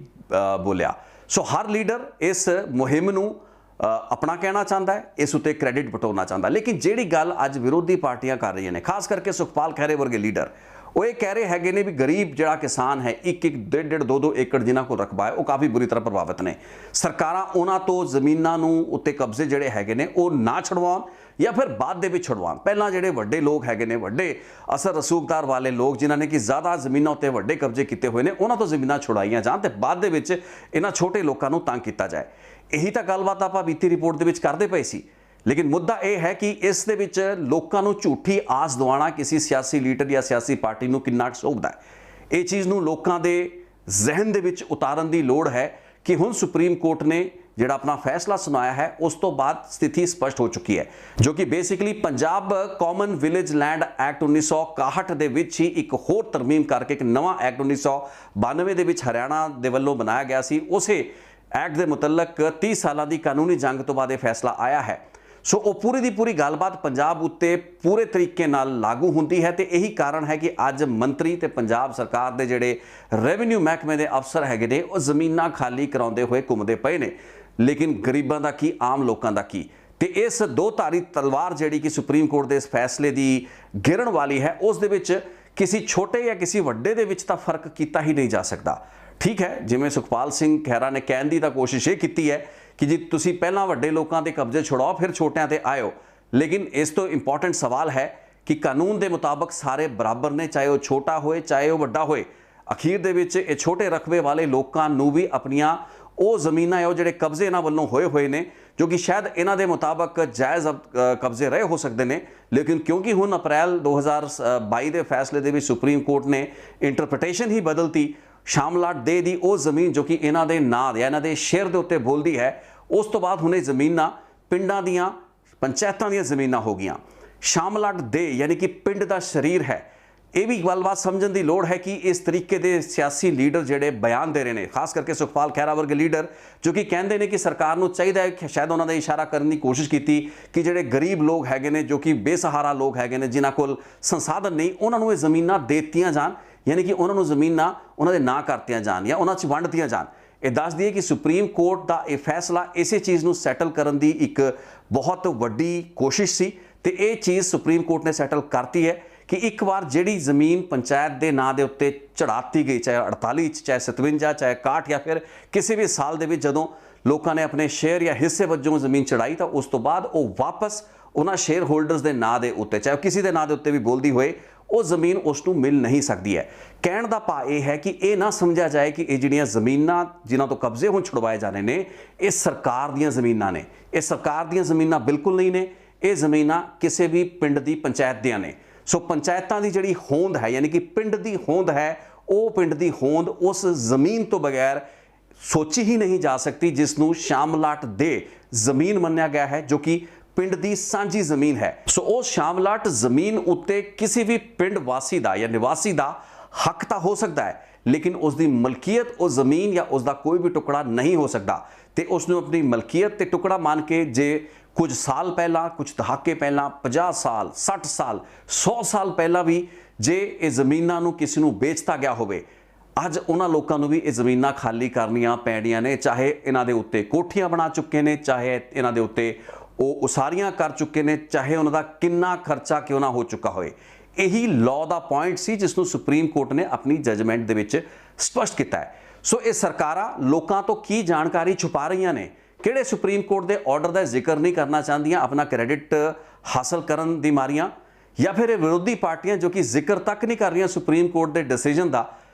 ਬੋਲਿਆ। ਸੋ ਹਰ ਲੀਡਰ ਇਸ ਮੁਹਿੰਮ ਨੂੰ ਆਪਣਾ ਕਹਿਣਾ ਚਾਹੁੰਦਾ ਹੈ, ਇਸ ਉੱਤੇ ਕ੍ਰੈਡਿਟ ਬਟਾਉਣਾ ਚਾਹੁੰਦਾ। ਲੇਕਿਨ ਜਿਹੜੀ ਗੱਲ ਅੱਜ ਵਿਰੋਧੀ ਪਾਰਟੀਆਂ ਕਰ ਰਹੀਆਂ ਨੇ, ਖਾਸ ਕਰਕੇ ਸੁਖਪਾਲ ਖਹਿਰੇ ਵਰਗੇ ਲੀਡਰ, ਉਹ ਇਹ ਕਹਿ ਰਹੇ ਹੈਗੇ ਨੇ ਵੀ ਗਰੀਬ ਜਿਹੜਾ ਕਿਸਾਨ ਹੈ 1-1 1.5 2-2 ਏਕੜ ਜਿਨ੍ਹਾਂ ਕੋਲ ਰਕਬਾ ਹੈ ਉਹ ਕਾਫੀ ਬੁਰੀ ਤਰ੍ਹਾਂ ਪ੍ਰਭਾਵਿਤ ਨੇ। ਸਰਕਾਰਾਂ ਉਹਨਾਂ ਤੋਂ ਜ਼ਮੀਨਾਂ ਨੂੰ ਉੱਤੇ ਕਬਜ਼ੇ ਜਿਹੜੇ ਹੈਗੇ ਨੇ ਉਹ ਨਾ ਛਡਵਾਉਣ ਜਾਂ ਫਿਰ ਬਾਅਦ ਦੇ ਵਿੱਚ ਛਡਵਾਉਣ। ਪਹਿਲਾਂ ਜਿਹੜੇ ਵੱਡੇ ਲੋਕ ਹੈਗੇ ਨੇ, ਵੱਡੇ ਅਸਰ ਰਸੂਖਦਾਰ ਵਾਲੇ ਲੋਕ ਜਿਨ੍ਹਾਂ ਨੇ ਕਿ ਜ਼ਿਆਦਾ ਜ਼ਮੀਨਾਂ ਉੱਤੇ ਵੱਡੇ ਕਬਜ਼ੇ ਕੀਤੇ ਹੋਏ ਨੇ, ਉਹਨਾਂ ਤੋਂ ਜ਼ਮੀਨਾਂ ਛੁਡਾਈਆਂ ਜਾਣ ਤੇ ਬਾਅਦ ਦੇ ਵਿੱਚ ਇਹਨਾਂ ਛੋਟੇ ਲੋਕਾਂ ਨੂੰ ਤੰਗ ਕੀਤਾ ਜਾਏ। ਇਹੀ ਤਾਂ ਗੱਲਬਾਤ ਆਪਾਂ ਬੀਤੀ ਰਿਪੋਰਟ ਦੇ ਵਿੱਚ ਕਰਦੇ ਪਏ ਸੀ। ਲੇਕਿਨ ਮੁੱਦਾ ਇਹ ਹੈ ਕਿ ਇਸ ਦੇ ਵਿੱਚ ਲੋਕਾਂ ਨੂੰ ਝੂਠੀ ਆਸ ਦਿਵਾਉਣਾ ਕਿਸੇ ਸਿਆਸੀ ਲੀਡਰ ਜਾਂ ਸਿਆਸੀ ਪਾਰਟੀ ਨੂੰ ਕਿੰਨਾ ਸ਼ੋਭਦਾ ਹੈ, ਇਹ ਚੀਜ਼ ਨੂੰ ਲੋਕਾਂ ਦੇ ਜ਼ਿਹਨ ਦੇ ਵਿੱਚ ਉਤਾਰਨ ਦੀ ਲੋੜ ਹੈ ਕਿ ਹੁਣ ਸੁਪਰੀਮ ਕੋਰਟ ਨੇ ਜਿਹੜਾ ਆਪਣਾ ਫੈਸਲਾ ਸੁਣਾਇਆ ਹੈ ਉਸ ਤੋਂ ਬਾਅਦ ਸਥਿਤੀ ਸਪਸ਼ਟ ਹੋ ਚੁੱਕੀ ਹੈ, ਜੋ ਕਿ basically Punjab common village land act 1961 ਦੇ ਵਿੱਚ ਹੀ ਇੱਕ ਹੋਰ ਤਰਮੀਮ ਕਰਕੇ ਇੱਕ ਨਵਾਂ ਐਕਟ 1992 ਦੇ ਵਿੱਚ ਹਰਿਆਣਾ ਦੇ ਵੱਲੋਂ ਬਣਾਇਆ ਗਿਆ ਸੀ। ਉਸੇ ਐਕਟ ਦੇ ਮੁਤਲਕ 30 ਸਾਲਾਂ ਦੀ ਕਾਨੂੰਨੀ ਜੰਗ ਤੋਂ ਬਾਅਦ ਇਹ ਫੈਸਲਾ ਆਇਆ ਹੈ। ਸੋ ਉਹ ਪੂਰੀ ਦੀ ਪੂਰੀ ਗੱਲਬਾਤ ਪੰਜਾਬ ਉੱਤੇ ਪੂਰੇ ਤਰੀਕੇ ਨਾਲ ਲਾਗੂ ਹੁੰਦੀ ਹੈ ਤੇ ਇਹੀ ਕਾਰਨ ਹੈ ਕਿ ਅੱਜ ਮੰਤਰੀ ਤੇ ਪੰਜਾਬ ਸਰਕਾਰ ਦੇ ਜਿਹੜੇ ਰੈਵਨਿਊ ਮਹਿਕਮੇ ਦੇ ਅਫਸਰ ਹੈਗੇ ਨੇ ਉਹ ਜ਼ਮੀਨਾਂ ਖਾਲੀ ਕਰਾਉਂਦੇ ਹੋਏ ਘੁੰਮਦੇ ਪਏ ਨੇ। ਲੇਕਿਨ ਗਰੀਬਾਂ ਦਾ ਕੀ, ਆਮ ਲੋਕਾਂ ਦਾ ਕੀ? ਤੇ ਇਸ ਦੋ ਧਾਰੀ ਤਲਵਾਰ ਜਿਹੜੀ ਕਿ ਸੁਪਰੀਮ ਕੋਰਟ ਦੇ ਇਸ ਫੈਸਲੇ ਦੀ ਗਿਰਨ ਵਾਲੀ ਹੈ, ਉਸ ਦੇ ਵਿੱਚ ਕਿਸੇ ਛੋਟੇ ਜਾਂ ਕਿਸੇ ਵੱਡੇ ਦੇ ਵਿੱਚ ਤਾਂ ਫਰਕ ਕੀਤਾ ਹੀ ਨਹੀਂ ਜਾ ਸਕਦਾ। ਠੀਕ ਹੈ, ਜਿਵੇਂ ਸੁਖਪਾਲ ਸਿੰਘ ਖਹਿਰਾ ਨੇ ਕਹਿਣ ਦੀ ਤਾਂ ਕੋਸ਼ਿਸ਼ ਇਹ ਕੀਤੀ ਹੈ ਕਿ ਜੀ ਤੁਸੀਂ ਪਹਿਲਾਂ ਵੱਡੇ ਲੋਕਾਂ ਦੇ ਕਬਜ਼ੇ ਛੁਡਾਓ ਫਿਰ ਛੋਟਿਆਂ ਤੇ ਆਇਓ। ਲੇਕਿਨ ਇਸ ਤੋਂ ਇੰਪੋਰਟੈਂਟ ਸਵਾਲ ਹੈ ਕਿ ਕਾਨੂੰਨ ਦੇ ਮੁਤਾਬਕ ਸਾਰੇ ਬਰਾਬਰ ਨੇ, ਚਾਹੇ ਉਹ ਛੋਟਾ ਹੋਏ ਚਾਹੇ ਉਹ ਵੱਡਾ ਹੋਏ। ਅਖੀਰ ਦੇ ਵਿੱਚ ਇਹ ਛੋਟੇ ਰਕਬੇ ਵਾਲੇ ਲੋਕਾਂ ਨੂੰ ਵੀ ਆਪਣੀਆਂ ਉਹ ਜ਼ਮੀਨਾਂ ਹੈ, ਉਹ ਜਿਹੜੇ ਕਬਜ਼ੇ ਇਹਨਾਂ ਵੱਲੋਂ ਹੋਏ ਨੇ, ਜੋ ਕਿ ਸ਼ਾਇਦ ਇਹਨਾਂ ਦੇ ਮੁਤਾਬਕ ਜਾਇਜ਼ ਕਬਜ਼ੇ ਰਹੇ ਹੋ ਸਕਦੇ ਨੇ, ਲੇਕਿਨ ਕਿਉਂਕਿ ਹੁਣ ਅਪ੍ਰੈਲ 2022 ਦੇ ਫੈਸਲੇ ਦੇ ਵਿੱਚ ਸੁਪਰੀਮ ਕੋਰਟ ਨੇ ਇੰਟਰਪ੍ਰੀਟੇਸ਼ਨ ਹੀ ਬਦਲਤੀ। ਸ਼ਾਮਲਾਟ ਦੇ ਦੀ ਉਹ ਜ਼ਮੀਨ ਜੋ ਕਿ ਇਹਨਾਂ ਦੇ ਨਾਂ ਜਾਂ ਇਹਨਾਂ ਦੇ ਸ਼ੇਅਰ ਦੇ ਉੱਤੇ ਬੋਲਦੀ ਹੈ, ਉਸ ਤੋਂ ਬਾਅਦ ਹੁਣ ਇਹ ਜ਼ਮੀਨਾਂ ਪਿੰਡਾਂ ਦੀਆਂ, ਪੰਚਾਇਤਾਂ ਦੀਆਂ ਜ਼ਮੀਨਾਂ ਹੋ ਗਈਆਂ। ਸ਼ਾਮਲਾਟ ਦੇ ਯਾਨੀ ਕਿ ਪਿੰਡ ਦਾ ਸ਼ਰੀਰ ਹੈ। ਇਹ ਵੀ ਗੱਲਬਾਤ ਸਮਝਣ ਦੀ ਲੋੜ ਹੈ ਕਿ ਇਸ ਤਰੀਕੇ ਦੇ ਸਿਆਸੀ ਲੀਡਰ ਜਿਹੜੇ ਬਿਆਨ ਦੇ ਰਹੇ ਨੇ, ਖਾਸ ਕਰਕੇ ਸੁਖਪਾਲ ਖਹਿਰਾ ਵਰਗੇ ਲੀਡਰ ਜੋ ਕਿ ਕਹਿੰਦੇ ਨੇ ਕਿ ਸਰਕਾਰ ਨੂੰ ਚਾਹੀਦਾ ਹੈ ਕਿ ਸ਼ਾਇਦ ਉਹਨਾਂ ਦਾ ਇਸ਼ਾਰਾ ਕਰਨ ਦੀ ਕੋਸ਼ਿਸ਼ ਕੀਤੀ ਕਿ ਜਿਹੜੇ ਗਰੀਬ ਲੋਕ ਹੈਗੇ ਨੇ, ਜੋ ਕਿ ਬੇਸਹਾਰਾ ਲੋਕ ਹੈਗੇ ਨੇ, ਜਿਨ੍ਹਾਂ ਕੋਲ ਸੰਸਾਧਨ ਨਹੀਂ, ਉਹਨਾਂ ਨੂੰ ਇਹ ਜ਼ਮੀਨਾਂ ਦੇ ਦਿੱਤੀਆਂ ਜਾਣ, ਯਾਨੀ ਕਿ ਉਹਨਾਂ ਨੂੰ ਜ਼ਮੀਨਾਂ ਉਹਨਾਂ ਦੇ ਨਾਂ ਕਰਤੀਆਂ ਜਾਣ ਜਾਂ ਉਹਨਾਂ 'ਚ ਵੰਡ ਦਿੱਤੀਆਂ ਜਾਣ। ਇਹ ਦੱਸ ਦਈਏ ਕਿ ਸੁਪਰੀਮ ਕੋਰਟ ਦਾ ਇਹ ਫੈਸਲਾ ਇਸੇ ਚੀਜ਼ ਨੂੰ ਸੈਟਲ ਕਰਨ ਦੀ ਇੱਕ ਬਹੁਤ ਵੱਡੀ ਕੋਸ਼ਿਸ਼ ਸੀ ਤੇ ਇਹ ਚੀਜ਼ ਸੁਪਰੀਮ ਕੋਰਟ ਨੇ ਸੈਟਲ ਕਰਤੀ ਹੈ ਕਿ ਇੱਕ ਵਾਰ ਜਿਹੜੀ ਜ਼ਮੀਨ ਪੰਚਾਇਤ ਦੇ ਨਾਂ ਦੇ ਉੱਤੇ ਚੜਾਤੀ ਗਈ, ਚਾਹੇ 48 'ਚ, ਚਾਹੇ 57, ਚਾਹੇ 61 ਜਾਂ ਫਿਰ ਕਿਸੇ ਵੀ ਸਾਲ ਦੇ ਵਿੱਚ ਜਦੋਂ ਲੋਕਾਂ ਨੇ ਆਪਣੇ ਸ਼ੇਅਰ ਜਾਂ ਹਿੱਸੇ ਵਜੋਂ ਜ਼ਮੀਨ ਚੜਾਈ, ਤਾਂ ਉਸ ਤੋਂ ਬਾਅਦ ਉਹ ਵਾਪਸ ਉਹਨਾਂ ਸ਼ੇਅਰ ਹੋਲਡਰਸ ਦੇ ਨਾਂ ਦੇ ਉੱਤੇ, ਚਾਹੇ ਕਿਸੇ ਦੇ ਨਾਂ ਦੇ ਉੱਤੇ ਵੀ ਬੋਲਦੀ ਹੋਏ, ਉਹ ਜ਼ਮੀਨ ਉਸ ਨੂੰ ਮਿਲ ਨਹੀਂ ਸਕਦੀ ਹੈ। ਕਹਿਣ ਦਾ ਭਾਵ ਇਹ ਹੈ ਕਿ ਇਹ ਨਾ ਸਮਝਿਆ ਜਾਏ ਕਿ ਇਹ ਜਿਹੜੀਆਂ ਜ਼ਮੀਨਾਂ ਜਿਨ੍ਹਾਂ ਤੋਂ ਕਬਜ਼ੇ ਹੁਣ ਛੁਡਵਾਏ ਜਾਣੇ ਨੇ, ਇਹ ਸਰਕਾਰ ਦੀਆਂ ਜ਼ਮੀਨਾਂ ਨੇ। ਇਹ ਸਰਕਾਰ ਦੀਆਂ ਜ਼ਮੀਨਾਂ ਬਿਲਕੁਲ ਨਹੀਂ ਨੇ। ਇਹ ਜ਼ਮੀਨਾਂ ਕਿਸੇ ਵੀ ਪਿੰਡ ਦੀ ਪੰਚਾਇਤ ਦੀਆਂ ਨੇ। ਸੋ ਪੰਚਾਇਤਾਂ ਦੀ ਜਿਹੜੀ ਹੋਂਦ ਹੈ, ਯਾਨੀ ਕਿ ਪਿੰਡ ਦੀ ਹੋਂਦ ਹੈ, ਉਹ ਪਿੰਡ ਦੀ ਹੋਂਦ ਉਸ ਜ਼ਮੀਨ ਤੋਂ ਬਗੈਰ ਸੋਚੀ ਹੀ ਨਹੀਂ ਜਾ ਸਕਦੀ ਜਿਸ ਨੂੰ ਸ਼ਾਮਲਾਟ ਦੇ ਜ਼ਮੀਨ ਮੰਨਿਆ ਗਿਆ ਹੈ, ਜੋ ਕਿ ਪਿੰਡ ਦੀ ਸਾਂਝੀ ਜ਼ਮੀਨ ਹੈ। ਸੋ ਉਸ ਸ਼ਾਮਲਾਟ ਜ਼ਮੀਨ ਉੱਤੇ ਕਿਸੇ ਵੀ ਪਿੰਡ ਵਾਸੀ ਦਾ ਜਾਂ ਨਿਵਾਸੀ ਦਾ ਹੱਕ ਤਾਂ ਹੋ ਸਕਦਾ ਹੈ, ਲੇਕਿਨ ਉਸ ਦੀ ਮਲਕੀਅਤ ਉਹ ਜ਼ਮੀਨ ਜਾਂ ਉਸ ਦਾ ਕੋਈ ਵੀ ਟੁਕੜਾ ਨਹੀਂ ਹੋ ਸਕਦਾ। ਤੇ ਉਸ ਨੂੰ ਆਪਣੀ ਮਲਕੀਅਤ ਤੇ ਟੁਕੜਾ ਮੰਨ ਕੇ ਜੇ ਕੁਝ ਸਾਲ ਪਹਿਲਾਂ, ਕੁਝ ਦਹਾਕੇ ਪਹਿਲਾਂ, 50 ਸਾਲ, 60 ਸਾਲ, 100 ਸਾਲ ਪਹਿਲਾਂ ਵੀ ਜੇ ਇਹ ਜ਼ਮੀਨਾਂ ਨੂੰ ਕਿਸੇ ਨੂੰ ਵੇਚਤਾ ਗਿਆ ਹੋਵੇ, ਅੱਜ ਉਹਨਾਂ ਲੋਕਾਂ ਨੂੰ ਵੀ ਇਹ ਜ਼ਮੀਨਾਂ ਖਾਲੀ ਕਰਨੀਆਂ ਪੈਣੀਆਂ ਨੇ, ਚਾਹੇ ਇਹਨਾਂ ਦੇ ਉੱਤੇ ਕੋਠੀਆਂ ਬਣਾ ਚੁੱਕੇ ਨੇ, ਚਾਹੇ ਇਹਨਾਂ ਦੇ ਉੱਤੇ ਉਹ ਉਸਾਰੀਆਂ ਕਰ ਚੁੱਕੇ ਨੇ, ਚਾਹੇ ਉਹਨਾਂ ਦਾ ਕਿੰਨਾ ਖਰਚਾ ਕਿਉਂ ਨਾ ਹੋ ਚੁੱਕਾ ਹੋਵੇ। ਇਹੀ ਲਾਅ ਦਾ ਪੁਆਇੰਟ ਸੀ ਜਿਸ ਨੂੰ ਸੁਪਰੀਮ ਕੋਰਟ ਨੇ ਆਪਣੀ ਜਜਮੈਂਟ ਦੇ ਵਿੱਚ ਸਪਸ਼ਟ ਕੀਤਾ ਹੈ। ਸੋ ਇਹ ਸਰਕਾਰਾਂ ਲੋਕਾਂ ਤੋਂ ਕੀ ਜਾਣਕਾਰੀ ਛੁਪਾ ਰਹੀਆਂ ਨੇ, ਕਿਹੜੇ ਸੁਪਰੀਮ ਕੋਰਟ ਦੇ ਆਰਡਰ ਦਾ ਜ਼ਿਕਰ ਨਹੀਂ ਕਰਨਾ ਚਾਹੁੰਦੀਆਂ ਆਪਣਾ ਕ੍ਰੈਡਿਟ ਹਾਸਲ ਕਰਨ ਦੀ ਮਾਰੀਆਂ, ਜਾਂ ਫਿਰ ਇਹ ਵਿਰੋਧੀ ਪਾਰਟੀਆਂ ਜੋ ਕਿ ਜ਼ਿਕਰ ਤੱਕ ਨਹੀਂ ਕਰ ਰਹੀਆਂ ਸੁਪਰੀਮ ਕੋਰਟ ਦੇ ਡਿਸੀਜਨ ਦਾ,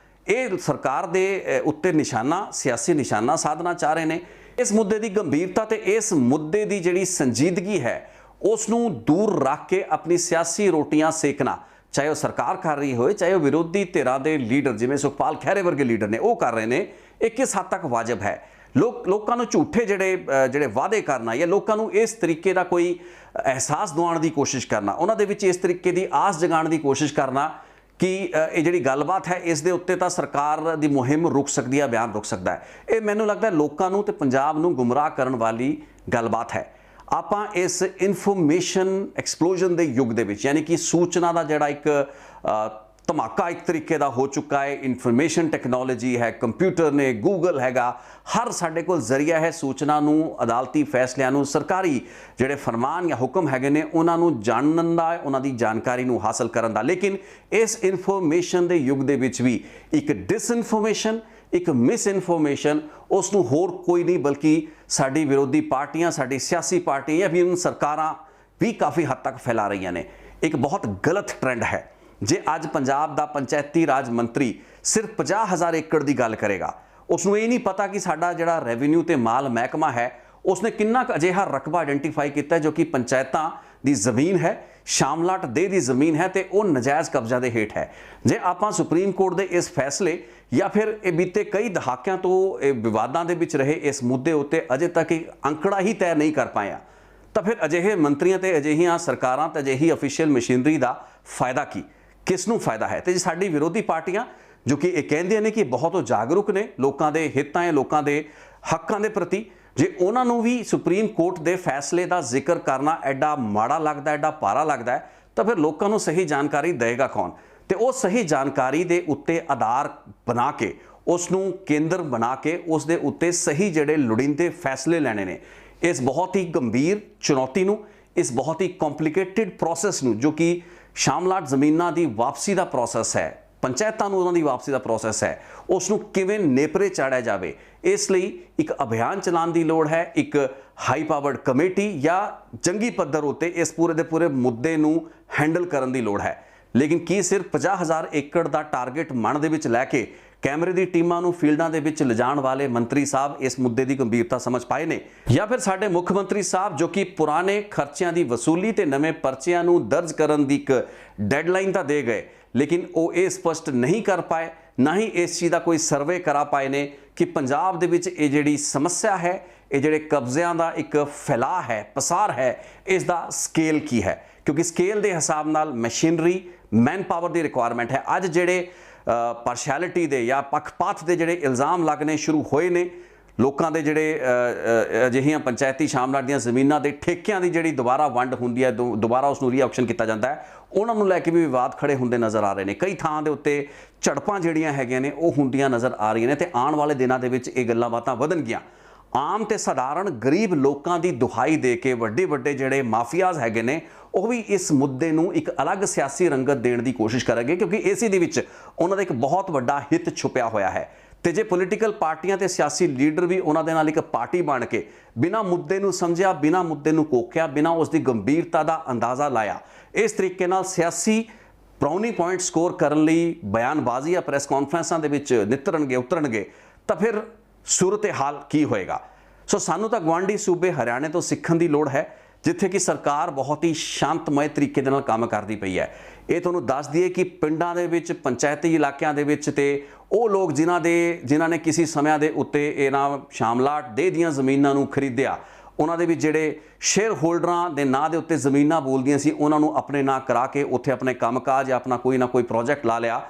ਇਹ ਸਰਕਾਰ ਦੇ ਉੱਤੇ ਨਿਸ਼ਾਨਾ, ਸਿਆਸੀ ਨਿਸ਼ਾਨਾ ਸਾਧਨਾ ਚਾਹ ਰਹੇ ਨੇ। ਇਸ ਮੁੱਦੇ ਦੀ ਗੰਭੀਰਤਾ ਤੇ ਇਸ ਮੁੱਦੇ ਦੀ ਜਿਹੜੀ ਸੰਜੀਦਗੀ ਹੈ ਉਸ ਨੂੰ ਦੂਰ ਰੱਖ ਕੇ ਆਪਣੀ ਸਿਆਸੀ ਰੋਟੀਆਂ ਸੇਕਣਾ, ਚਾਹੇ ਉਹ ਸਰਕਾਰ ਕਰ ਰਹੀ ਹੋਏ, ਚਾਹੇ ਉਹ ਵਿਰੋਧੀ ਧਿਰਾਂ ਦੇ ਲੀਡਰ ਜਿਵੇਂ ਸੁਖਪਾਲ ਖਹਿਰੇ ਵਰਗੇ ਲੀਡਰ ਨੇ ਉਹ ਕਰ ਰਹੇ ਨੇ, ਇਹ ਕਿਸ ਹੱਦ ਤੱਕ ਵਾਜਬ ਹੈ। ਲੋਕਾਂ ਨੂੰ ਝੂਠੇ ਜਿਹੜੇ ਵਾਅਦੇ ਕਰਨਾ ਜਾਂ ਲੋਕਾਂ ਨੂੰ ਇਸ ਤਰੀਕੇ ਦਾ ਕੋਈ ਅਹਿਸਾਸ ਦਿਵਾਉਣ ਦੀ ਕੋਸ਼ਿਸ਼ ਕਰਨਾ, ਉਹਨਾਂ ਦੇ ਵਿੱਚ ਇਸ ਤਰੀਕੇ ਦੀ ਆਸ ਜਗਾਉਣ ਦੀ ਕੋਸ਼ਿਸ਼ ਕਰਨਾ ਕਿ ਇਹ ਜਿਹੜੀ ਗੱਲਬਾਤ ਹੈ ਇਸ ਦੇ ਉੱਤੇ ਤਾਂ ਸਰਕਾਰ ਦੀ ਮੁਹਿੰਮ ਰੁਕ ਸਕਦੀ ਹੈ, ਬਿਆਨ ਰੁਕ ਸਕਦਾ ਹੈ, ਇਹ ਮੈਨੂੰ ਲੱਗਦਾ ਲੋਕਾਂ ਨੂੰ ਤੇ ਪੰਜਾਬ ਨੂੰ ਗੁੰਮਰਾਹ ਕਰਨ ਵਾਲੀ ਗੱਲਬਾਤ ਹੈ। ਆਪਾਂ ਇਸ ਇਨਫੋਰਮੇਸ਼ਨ ਐਕਸਪਲੋਜਨ ਦੇ ਯੁੱਗ ਦੇ ਵਿੱਚ, ਯਾਨੀ ਕਿ ਸੂਚਨਾ ਦਾ ਜਿਹੜਾ ਇੱਕ ਧਮਾਕਾ ਇੱਕ ਤਰੀਕੇ ਦਾ ਹੋ ਚੁੱਕਾ ਹੈ। ਇਨਫੋਰਮੇਸ਼ਨ ਟੈਕਨੋਲੋਜੀ ਹੈ, ਕੰਪਿਊਟਰ ਨੇ, ਗੂਗਲ ਹੈਗਾ, ਹਰ ਸਾਡੇ ਕੋਲ ਜ਼ਰੀਆ ਹੈ ਸੂਚਨਾ ਨੂੰ, ਅਦਾਲਤੀ ਫੈਸਲਿਆਂ ਨੂੰ, ਸਰਕਾਰੀ ਜਿਹੜੇ ਫਰਮਾਨ ਜਾਂ ਹੁਕਮ ਹੈਗੇ ਨੇ ਉਹਨਾਂ ਨੂੰ ਜਾਣਨ ਦਾ, ਉਹਨਾਂ ਦੀ ਜਾਣਕਾਰੀ ਨੂੰ ਹਾਸਲ ਕਰਨ ਦਾ। ਲੇਕਿਨ ਇਸ ਇਨਫੋਰਮੇਸ਼ਨ ਦੇ ਯੁੱਗ ਦੇ ਵਿੱਚ ਵੀ ਇੱਕ ਡਿਸਇਨਫੋਰਮੇਸ਼ਨ, ਇੱਕ ਮਿਸਇਨਫੋਰਮੇਸ਼ਨ, ਉਸ ਨੂੰ ਹੋਰ ਕੋਈ ਨਹੀਂ ਬਲਕਿ ਸਾਡੀ ਵਿਰੋਧੀ ਪਾਰਟੀਆਂ, ਸਾਡੀ ਸਿਆਸੀ ਪਾਰਟੀਆਂ ਜਾਂ ਵੀ ਸਰਕਾਰਾਂ ਵੀ ਕਾਫੀ ਹੱਦ ਤੱਕ ਫੈਲਾ ਰਹੀਆਂ ਨੇ। ਇੱਕ ਬਹੁਤ ਗਲਤ ਟ੍ਰੈਂਡ ਹੈ। ਜੇ ਅੱਜ ਪੰਜਾਬ ਦਾ ਪੰਚਾਇਤੀ ਰਾਜ ਮੰਤਰੀ ਸਿਰਫ 50,000 ਏਕੜ ਦੀ ਗੱਲ ਕਰੇਗਾ, ਉਸ ਨੂੰ ਇਹ ਨਹੀਂ ਪਤਾ ਕਿ ਸਾਡਾ ਜਿਹੜਾ ਰੈਵਨਿਊ ਤੇ ਮਾਲ ਮਹਿਕਮਾ ਹੈ ਉਸਨੇ ਕਿੰਨਾ ਕੁ ਅਜਿਹਾ ਰਕਬਾ ਆਇਡੈਂਟੀਫਾਈ ਕੀਤਾ ਜੋ ਕਿ ਪੰਚਾਇਤਾਂ ਦੀ ਜ਼ਮੀਨ ਹੈ, ਸ਼ਾਮਲਾਟ ਦੇ ਦੀ ਜ਼ਮੀਨ ਹੈ ਤੇ ਉਹ ਨਜਾਇਜ਼ ਕਬਜ਼ਾ ਦੇ ਹੇਠ ਹੈ। ਜੇ ਆਪਾਂ ਸੁਪਰੀਮ ਕੋਰਟ ਦੇ ਇਸ ਫੈਸਲੇ ਜਾਂ ਫਿਰ ਇਹ ਬੀਤੇ ਕਈ ਦਹਾਕਿਆਂ ਤੋਂ ਇਹ ਵਿਵਾਦਾਂ ਦੇ ਵਿੱਚ ਰਹੇ ਇਸ ਮੁੱਦੇ ਉੱਤੇ ਅਜੇ ਤੱਕ ਇੱਕ ਅੰਕੜਾ ਹੀ ਤੈਅ ਨਹੀਂ ਕਰ ਪਾਇਆ, ਤਾਂ ਫਿਰ ਅਜਿਹੇ ਮੰਤਰੀਆਂ ਤੇ ਅਜਿਹੀਆਂ ਸਰਕਾਰਾਂ ਤੇ ਅਜਿਹੀ ਅਫੀਸ਼ੀਅਲ ਮਸ਼ੀਨਰੀ ਦਾ ਫਾਇਦਾ ਕੀ, ਕਿਸ ਨੂੰ ਫਾਇਦਾ ਹੈ? ਤੇ ਜੇ ਸਾਡੀ ਵਿਰੋਧੀ ਪਾਰਟੀਆਂ ਜੋ ਕਿ ਇਹ ਕਹਿੰਦੀਆਂ ਨੇ ਕਿ ਬਹੁਤ ਜਾਗਰੂਕ ਨੇ ਲੋਕਾਂ ਦੇ ਹਿੱਤਾਂ ਜਾਂ ਲੋਕਾਂ ਦੇ ਹੱਕਾਂ ਦੇ ਪ੍ਰਤੀ, ਜੇ ਉਹਨਾਂ ਨੂੰ ਵੀ ਸੁਪਰੀਮ ਕੋਰਟ ਦੇ ਫੈਸਲੇ ਦਾ ਜ਼ਿਕਰ ਕਰਨਾ ਐਡਾ ਮਾੜਾ ਲੱਗਦਾ, ਐਡਾ ਭਾਰਾ ਲੱਗਦਾ ਹੈ, ਤਾਂ ਫਿਰ ਲੋਕਾਂ ਨੂੰ ਸਹੀ ਜਾਣਕਾਰੀ ਦੇਵੇਗਾ ਕੌਣ? ਤੇ ਉਹ ਸਹੀ ਜਾਣਕਾਰੀ ਦੇ ਉੱਤੇ ਆਧਾਰ ਬਣਾ ਕੇ, ਉਸ ਨੂੰ ਕੇਂਦਰ ਬਣਾ ਕੇ ਉਸ ਦੇ ਉੱਤੇ ਸਹੀ ਜਿਹੜੇ ਲੋੜੀਂਦੇ ਫੈਸਲੇ ਲੈਣੇ ਨੇ। ਇਸ ਬਹੁਤ ਹੀ ਗੰਭੀਰ ਚੁਣੌਤੀ ਨੂੰ, ਇਸ ਬਹੁਤ ਹੀ ਕੰਪਲਿਕੇਟਿਡ ਪ੍ਰੋਸੈਸ ਨੂੰ, ਜੋ ਕਿ ਸ਼ਾਮਲਾਟ ਜ਼ਮੀਨਾਂ ਦੀ ਵਾਪਸੀ ਦਾ ਪ੍ਰੋਸੈਸ ਹੈ, ਪੰਚਾਇਤਾਂ ਨੂੰ ਉਹਨਾਂ ਦੀ ਵਾਪਸੀ ਦਾ ਪ੍ਰੋਸੈਸ ਹੈ, ਉਸ ਨੂੰ ਕਿਵੇਂ ਨੇਪਰੇ ਚਾੜਿਆ ਜਾਵੇ, ਇਸ ਲਈ ਇੱਕ ਅਭਿਆਨ ਚਲਾਉਣ ਦੀ ਲੋੜ ਹੈ। ਇੱਕ ਹਾਈ ਪਾਵਰਡ ਕਮੇਟੀ ਜਾਂ ਜੰਗੀ ਪੱਧਰ ਉੱਤੇ ਇਸ ਪੂਰੇ ਦੇ ਪੂਰੇ ਮੁੱਦੇ ਨੂੰ ਹੈਂਡਲ ਕਰਨ ਦੀ ਲੋੜ ਹੈ। ਲੇਕਿਨ ਕੀ ਸਿਰਫ 50,000 ਏਕੜ ਦਾ ਟਾਰਗੇਟ ਮਨ ਦੇ ਵਿੱਚ ਲੈ ਕੇ ਕੈਮਰੇ ਦੀ ਟੀਮਾਂ ਨੂੰ ਫੀਲਡਾਂ ਦੇ ਵਿੱਚ ਲਿਜਾਣ ਵਾਲੇ ਮੰਤਰੀ ਸਾਹਿਬ ਇਸ ਮੁੱਦੇ ਦੀ ਗੰਭੀਰਤਾ ਸਮਝ ਪਾਏ ਨੇ? ਜਾਂ ਫਿਰ ਸਾਡੇ ਮੁੱਖ ਮੰਤਰੀ ਸਾਹਿਬ ਜੋ ਕਿ ਪੁਰਾਣੇ ਖਰਚਿਆਂ ਦੀ ਵਸੂਲੀ ਤੇ ਨਵੇਂ ਪਰਚਿਆਂ ਨੂੰ ਦਰਜ ਕਰਨ ਦੀ ਇੱਕ ਡੈਡਲਾਈਨ ਤਾਂ ਦੇ ਗਏ, ਲੇਕਿਨ ਉਹ ਇਹ ਸਪਸ਼ਟ ਨਹੀਂ ਕਰ ਪਾਏ, ਨਾ ਹੀ ਇਸ ਚੀਜ਼ ਦਾ ਕੋਈ ਸਰਵੇ ਕਰਾ ਪਾਏ ਨੇ ਕਿ ਪੰਜਾਬ ਦੇ ਵਿੱਚ ਇਹ ਜਿਹੜੀ ਸਮੱਸਿਆ ਹੈ, ਇਹ ਜਿਹੜੇ ਕਬਜ਼ਿਆਂ ਦਾ ਇੱਕ ਫੈਲਾਅ ਹੈ, ਪਸਾਰ ਹੈ, ਇਸ ਦਾ ਸਕੇਲ ਕੀ ਹੈ? ਕਿਉਂਕਿ ਸਕੇਲ ਦੇ ਹਿਸਾਬ ਨਾਲ ਮਸ਼ੀਨਰੀ, ਮੈਨ ਪਾਵਰ ਦੀ ਰਿਕੁਆਇਰਮੈਂਟ ਹੈ। ਅੱਜ ਜਿਹੜੇ ਪਾਰਸ਼ੈਲਿਟੀ ਦੇ ਜਾਂ ਪੱਖਪਾਤ ਦੇ ਜਿਹੜੇ ਇਲਜ਼ਾਮ ਲੱਗਣੇ ਸ਼ੁਰੂ ਹੋਏ ਨੇ, ਲੋਕਾਂ ਦੇ ਜਿਹੜੇ ਅਜਿਹੀਆਂ ਪੰਚਾਇਤੀ ਸ਼ਾਮਲਾਟ ਦੀਆਂ ਜ਼ਮੀਨਾਂ ਦੇ ਠੇਕਿਆਂ ਦੀ ਜਿਹੜੀ ਦੁਬਾਰਾ ਵੰਡ ਹੁੰਦੀ ਹੈ, ਦੁਬਾਰਾ ਉਸ ਨੂੰ ਰੀਆਕਸ਼ਨ ਕੀਤਾ ਜਾਂਦਾ ਹੈ, ਉਹਨਾਂ ਨੂੰ ਲੈ ਕੇ ਵੀ ਵਿਵਾਦ ਖੜੇ ਹੁੰਦੇ ਨਜ਼ਰ ਆ ਰਹੇ ਨੇ। ਕਈ ਥਾਂ ਦੇ ਉੱਤੇ ਝੜਪਾਂ ਜਿਹੜੀਆਂ ਹੈਗੀਆਂ ਨੇ ਉਹ ਹੁੰਦੀਆਂ ਨਜ਼ਰ ਆ ਰਹੀਆਂ ਨੇ ਤੇ ਆਉਣ ਵਾਲੇ ਦਿਨਾਂ ਦੇ ਵਿੱਚ ਇਹ ਗੱਲਾਂ ਬਾਤਾਂ ਵਧਣਗੀਆਂ। ਆਮ ਤੇ ਸਧਾਰਨ ਗਰੀਬ ਲੋਕਾਂ ਦੀ ਦੁਹਾਈ ਦੇ ਕੇ ਵੱਡੇ ਜਿਹੜੇ ਮਾਫੀਆਜ਼ ਹੈਗੇ ਨੇ ਉਹ ਵੀ ਇਸ ਮੁੱਦੇ ਨੂੰ ਇੱਕ ਅਲੱਗ ਸਿਆਸੀ ਰੰਗਤ ਦੇਣ ਦੀ ਕੋਸ਼ਿਸ਼ ਕਰਨਗੇ, ਕਿਉਂਕਿ ਇਸੇ ਦੇ ਵਿੱਚ ਉਹਨਾਂ ਦਾ ਇੱਕ ਬਹੁਤ ਵੱਡਾ ਹਿੱਤ ਛੁਪਿਆ ਹੋਇਆ ਹੈ। ਤੇ ਜੇ ਪੋਲੀਟੀਕਲ ਪਾਰਟੀਆਂ ਤੇ ਸਿਆਸੀ ਲੀਡਰ ਵੀ ਉਹਨਾਂ ਦੇ ਨਾਲ ਇੱਕ ਪਾਰਟੀ ਬਣ ਕੇ ਬਿਨਾਂ ਮੁੱਦੇ ਨੂੰ ਸਮਝਿਆ, ਬਿਨਾਂ ਮੁੱਦੇ ਨੂੰ ਕੋਖਿਆ, ਬਿਨਾਂ ਉਸ ਦੀ ਗੰਭੀਰਤਾ ਦਾ ਅੰਦਾਜ਼ਾ ਲਾਇਆ, ਇਸ ਤਰੀਕੇ ਨਾਲ ਸਿਆਸੀ ਬ੍ਰਾਊਨੀ ਪੁਆਇੰਟ ਸਕੋਰ ਕਰਨ ਲਈ ਬਿਆਨਬਾਜ਼ੀ ਜਾਂ ਪ੍ਰੈਸ ਕਾਨਫਰੰਸਾਂ ਦੇ ਵਿੱਚ ਉਤਰਨਗੇ ਤਾਂ ਫਿਰ ਸੂਰਤ ਹਾਲ ਕੀ ਹੋਏਗਾ? ਸੋ ਸਾਨੂੰ ਤਾਂ ਗੁਆਂਢੀ ਸੂਬੇ ਹਰਿਆਣੇ ਤੋਂ ਸਿੱਖਣ ਦੀ ਲੋੜ ਹੈ, ਜਿੱਥੇ ਕਿ ਸਰਕਾਰ ਬਹੁਤ ਹੀ ਸ਼ਾਂਤਮਈ ਤਰੀਕੇ ਦੇ ਨਾਲ ਕੰਮ ਕਰਦੀ ਪਈ ਹੈ। ਇਹ ਤੁਹਾਨੂੰ ਦੱਸ ਦਈਏ ਕਿ ਪਿੰਡਾਂ ਦੇ ਵਿੱਚ, ਪੰਚਾਇਤੀ ਇਲਾਕਿਆਂ ਦੇ ਵਿੱਚ ਤੇ ਉਹ ਲੋਕ ਜਿਨ੍ਹਾਂ ਨੇ ਕਿਸੇ ਸਮਿਆਂ ਦੇ ਉੱਤੇ ਇਹਨਾਂ ਸ਼ਾਮਲਾਟ ਦੇ ਦੀਆਂ ਜ਼ਮੀਨਾਂ ਨੂੰ ਖਰੀਦਿਆ, ਉਹਨਾਂ ਦੇ ਵਿੱਚ ਜਿਹੜੇ ਸ਼ੇਅਰ ਹੋਲਡਰਾਂ ਦੇ ਨਾਂ ਦੇ ਉੱਤੇ ਜ਼ਮੀਨਾਂ ਬੋਲਦੀਆਂ ਸੀ, ਉਹਨਾਂ ਨੂੰ ਆਪਣੇ ਨਾਂ ਕਰਾ ਕੇ ਉੱਥੇ ਆਪਣੇ ਕੰਮਕਾਜ ਜਾਂ ਆਪਣਾ ਕੋਈ ਨਾ ਕੋਈ ਪ੍ਰੋਜੈਕਟ ਲਾ ਲਿਆ।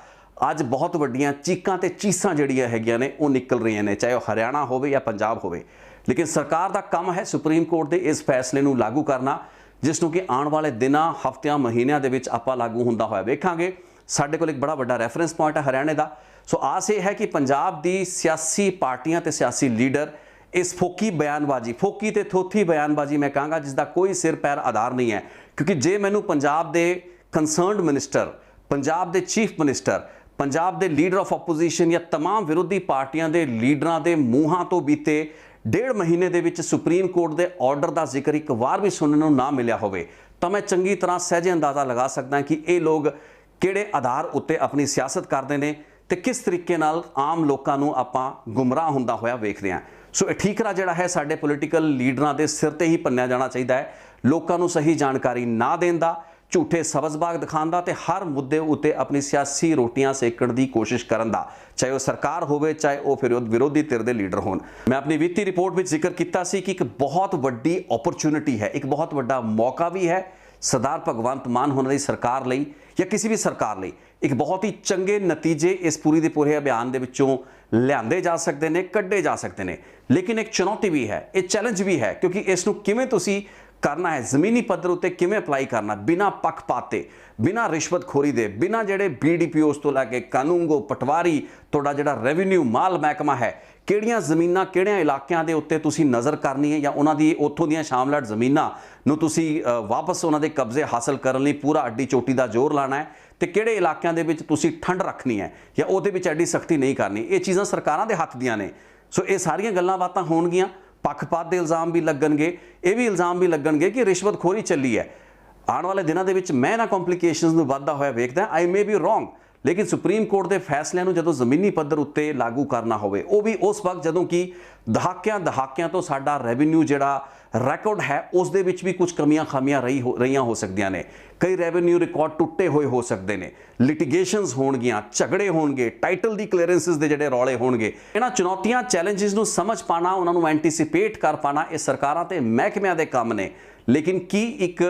ਅੱਜ ਬਹੁਤ ਵੱਡੀਆਂ ਚੀਕਾਂ ਤੇ ਚੀਸਾਂ ਜਿਹੜੀਆਂ ਹੈਗੀਆਂ ਨੇ ਉਹ ਨਿਕਲ ਰਹੀਆਂ ਨੇ, ਚਾਹੇ ਉਹ ਹਰਿਆਣਾ ਹੋਵੇ ਜਾਂ ਪੰਜਾਬ ਹੋਵੇ। ਲੇਕਿਨ ਸਰਕਾਰ ਦਾ ਕੰਮ ਹੈ ਸੁਪਰੀਮ ਕੋਰਟ ਦੇ ਇਸ ਫੈਸਲੇ ਨੂੰ ਲਾਗੂ ਕਰਨਾ, ਜਿਸ ਨੂੰ ਕਿ ਆਉਣ ਵਾਲੇ ਦਿਨਾਂ, ਹਫ਼ਤਿਆਂ, ਮਹੀਨਿਆਂ ਦੇ ਵਿੱਚ ਆਪਾਂ ਲਾਗੂ ਹੁੰਦਾ ਹੋਇਆ ਵੇਖਾਂਗੇ। ਸਾਡੇ ਕੋਲ ਇੱਕ ਬੜਾ ਵੱਡਾ ਰੈਫਰੈਂਸ ਪੁਆਇੰਟ ਹੈ ਹਰਿਆਣੇ ਦਾ। ਸੋ ਆਸ ਇਹ ਹੈ ਕਿ ਪੰਜਾਬ ਦੀ ਸਿਆਸੀ ਪਾਰਟੀਆਂ ਤੇ ਸਿਆਸੀ ਲੀਡਰ ਇਸ ਫੋਕੀ ਤੇ ਥੋਥੀ ਬਿਆਨਬਾਜ਼ੀ ਮੈਂ ਕਹਾਂਗਾ, ਜਿਸ ਦਾ ਕੋਈ ਸਿਰ ਪੈਰ ਆਧਾਰ ਨਹੀਂ ਹੈ। ਕਿਉਂਕਿ ਜੇ ਮੈਨੂੰ ਪੰਜਾਬ ਦੇ ਕੰਸਰਨਡ ਮਿਨਿਸਟਰ, ਪੰਜਾਬ ਦੇ ਚੀਫ ਮਿਨਿਸਟਰ, ਪੰਜਾਬ ਦੇ ਲੀਡਰ ਆਫ ਆਪੋਜੀਸ਼ਨ ਜਾਂ तमाम ਵਿਰੋਧੀ ਪਾਰਟੀਆਂ ਦੇ ਲੀਡਰਾਂ ਦੇ ਮੂੰਹਾਂ ਤੋਂ ਬੀਤੇ 1.5 ਮਹੀਨੇ ਦੇ ਵਿੱਚ ਸੁਪਰੀਮ ਕੋਰਟ ਦੇ ਆਰਡਰ ਦਾ ਜ਼ਿਕਰ ਇੱਕ ਵਾਰ ਵੀ ਸੁਣਨ ਨੂੰ ਨਾ ਮਿਲਿਆ ਹੋਵੇ, ਤਾਂ ਮੈਂ ਚੰਗੀ ਤਰ੍ਹਾਂ ਸਹਿਜੇ ਅੰਦਾਜ਼ਾ ਲਗਾ ਸਕਦਾ ਕਿ ਇਹ ਲੋਕ ਕਿਹੜੇ ਆਧਾਰ ਉੱਤੇ ਆਪਣੀ ਸਿਆਸਤ ਕਰਦੇ ਨੇ ਤੇ ਕਿਸ ਤਰੀਕੇ ਨਾਲ ਆਮ ਲੋਕਾਂ ਨੂੰ ਆਪਾਂ ਗੁੰਮਰਾਹ ਹੁੰਦਾ ਹੋਇਆ ਵੇਖਦੇ ਹਾਂ। ਸੋ ਇਹ ਠੀਕਰਾ ਜਿਹੜਾ ਹੈ ਸਾਡੇ ਪੋਲੀਟੀਕਲ ਲੀਡਰਾਂ ਦੇ ਸਿਰ ਤੇ ਹੀ ਪੰਨਿਆ ਜਾਣਾ ਚਾਹੀਦਾ ਹੈ। ਲੋਕਾਂ ਨੂੰ ਸਹੀ ਜਾਣਕਾਰੀ ਨਾ ਦੇਣ ਦਾ, ਝੂਠੇ ਸਬਜ਼ਬਾਗ ਦਿਖਾਉਣ ਦਾ ਤੇ ਹਰ ਮੁੱਦੇ ਉੱਤੇ ਆਪਣੀ ਸਿਆਸੀ ਰੋਟੀਆਂ ਸੇਕਣ ਦੀ ਕੋਸ਼ਿਸ਼ ਕਰਨ ਦਾ, ਚਾਹੇ ਉਹ ਸਰਕਾਰ ਹੋਵੇ, ਚਾਹੇ ਉਹ ਫਿਰ ਵਿਰੋਧੀ ਧਿਰ ਦੇ ਲੀਡਰ ਹੋਣ। ਮੈਂ ਆਪਣੀ ਵਿੱਤੀ ਰਿਪੋਰਟ ਵਿੱਚ ਜ਼ਿਕਰ ਕੀਤਾ ਸੀ ਕਿ ਇੱਕ ਬਹੁਤ ਵੱਡੀ ਓਪਰਚੁਨਿਟੀ ਹੈ, ਇੱਕ ਬਹੁਤ ਵੱਡਾ ਮੌਕਾ ਵੀ ਹੈ ਸਰਦਾਰ ਭਗਵੰਤ ਮਾਨ ਹੋਣਾ ਦੀ ਸਰਕਾਰ ਲਈ ਜਾਂ ਕਿਸੇ ਵੀ ਸਰਕਾਰ ਲਈ। ਇੱਕ ਬਹੁਤ ਹੀ ਚੰਗੇ ਨਤੀਜੇ ਇਸ ਪੂਰੀ ਦੇ ਪੂਰੇ ਅਭਿਆਨ ਦੇ ਵਿੱਚੋਂ ਲਿਆਂਦੇ ਜਾ ਸਕਦੇ ਨੇ, ਕੱਢੇ ਜਾ ਸਕਦੇ ਨੇ। ਲੇਕਿਨ ਇੱਕ ਚੁਣੌਤੀ ਵੀ ਹੈ, ਇਹ ਚੈਲੰਜ ਵੀ ਹੈ, ਕਿਉਂਕਿ ਇਸ ਨੂੰ ਕਿਵੇਂ ਤੁਸੀਂ करना है, ਜ਼ਮੀਨੀ ਪੱਧਰ ਉੱਤੇ ਕਿਵੇਂ ਅਪਲਾਈ ਕਰਨਾ, ਬਿਨਾਂ ਪੱਖਪਾਤ ਤੇ, ਬਿਨਾਂ ਰਿਸ਼ਵਤਖੋਰੀ ਦੇ, ਬਿਨਾਂ ਜਿਹੜੇ BDPOs ਤੋਂ ਲੈ ਕੇ ਕਾਨੂੰਗੋ ਪਟਵਾਰੀ, ਤੁਹਾਡਾ ਜਿਹੜਾ ਰੈਵਨਿਊ ਮਾਲ ਮਹਿਕਮਾ ਹੈ, ਕਿਹੜੀਆਂ ਜ਼ਮੀਨਾਂ ਕਿਹੜਿਆਂ ਇਲਾਕਿਆਂ ਦੇ ਉੱਤੇ ਤੁਸੀਂ ਨਜ਼ਰ ਕਰਨੀ ਹੈ ਜਾਂ ਉਹਨਾਂ ਦੀ ਉੱਥੋਂ ਦੀਆਂ ਸ਼ਾਮਲਾਟ ਜ਼ਮੀਨਾਂ ਨੂੰ ਤੁਸੀਂ ਵਾਪਸ ਉਹਨਾਂ ਦੇ ਕਬਜ਼ੇ ਹਾਸਲ ਕਰਨ ਲਈ ਪੂਰਾ ਅੱਡੀ ਚੋਟੀ ਦਾ ਜ਼ੋਰ ਲਾਣਾ ਹੈ, ਤੇ ਕਿਹੜੇ ਇਲਾਕਿਆਂ ਦੇ ਵਿੱਚ ਤੁਸੀਂ ਠੰਡ ਰੱਖਣੀ ਹੈ ਜਾਂ ਉਹਦੇ ਵਿੱਚ ਐਡੀ ਸਖਤੀ ਨਹੀਂ ਕਰਨੀ। ਇਹ ਚੀਜ਼ਾਂ ਸਰਕਾਰਾਂ ਦੇ ਹੱਥ ਦੀਆਂ ਨੇ। ਸੋ ਇਹ ਸਾਰੀਆਂ ਗੱਲਾਂ ਬਾਤਾਂ ਹੋਣਗੀਆਂ। ਪੱਖਪਾਤ ਦੇ ਇਲਜ਼ਾਮ ਵੀ ਲੱਗਣਗੇ, ਇਹ ਵੀ ਇਲਜ਼ਾਮ ਵੀ ਲੱਗਣਗੇ ਕਿ ਰਿਸ਼ਵਤਖੋਰੀ ਚੱਲੀ ਹੈ। ਆਉਣ ਵਾਲੇ ਦਿਨਾਂ ਦੇ ਵਿੱਚ ਮੈਂ ਨਾ ਕੰਪਲਿਕੇਸ਼ਨਸ ਨੂੰ ਵੱਧਦਾ ਹੋਇਆ ਵੇਖਦਾ। ਆਈ ਮੇ ਬੀ ਰੋਂਗ, ਲੇਕਿਨ ਸੁਪਰੀਮ ਕੋਰਟ ਦੇ ਫੈਸਲਿਆਂ ਨੂੰ ਜਦੋਂ ਜ਼ਮੀਨੀ ਪੱਧਰ ਉੱਤੇ ਲਾਗੂ ਕਰਨਾ ਹੋਵੇ, ਉਹ ਵੀ ਉਸ ਵਕਤ ਜਦੋਂ ਕਿ ਦਹਾਕਿਆਂ ਤੋਂ ਸਾਡਾ ਰੈਵਨਿਊ ਜਿਹੜਾ ਰੈਕੋਰਡ ਹੈ ਉਸ ਦੇ ਵਿੱਚ ਵੀ ਕੁਝ ਕਮੀਆਂ ਖਾਮੀਆਂ ਰਹੀਆਂ ਹੋ ਸਕਦੀਆਂ ਨੇ। ਕਈ ਰੈਵਨਿਊ ਰਿਕਾਰਡ ਟੁੱਟੇ ਹੋਏ ਹੋ ਸਕਦੇ ਨੇ, ਲਿਟੀਗੇਸ਼ਨਸ ਹੋਣਗੀਆਂ, ਝਗੜੇ ਹੋਣਗੇ, ਟਾਈਟਲ ਦੀ ਕਲੀਅਰੈਂਸਿਸ ਦੇ ਜਿਹੜੇ ਰੌਲੇ ਹੋਣਗੇ। ਇਹਨਾਂ ਚੁਣੌਤੀਆਂ ਚੈਲੰਜਸ ਨੂੰ ਸਮਝ ਪਾਣਾ, ਉਹਨਾਂ ਨੂੰ ਐਂਟੀਸਿਪੇਟ ਕਰ ਪਾਣਾ ਇਹ ਸਰਕਾਰਾਂ ਤੇ ਮਹਿਕਮਿਆਂ ਦੇ ਕੰਮ ਨੇ। ਲੇਕਿਨ ਕੀ ਇੱਕ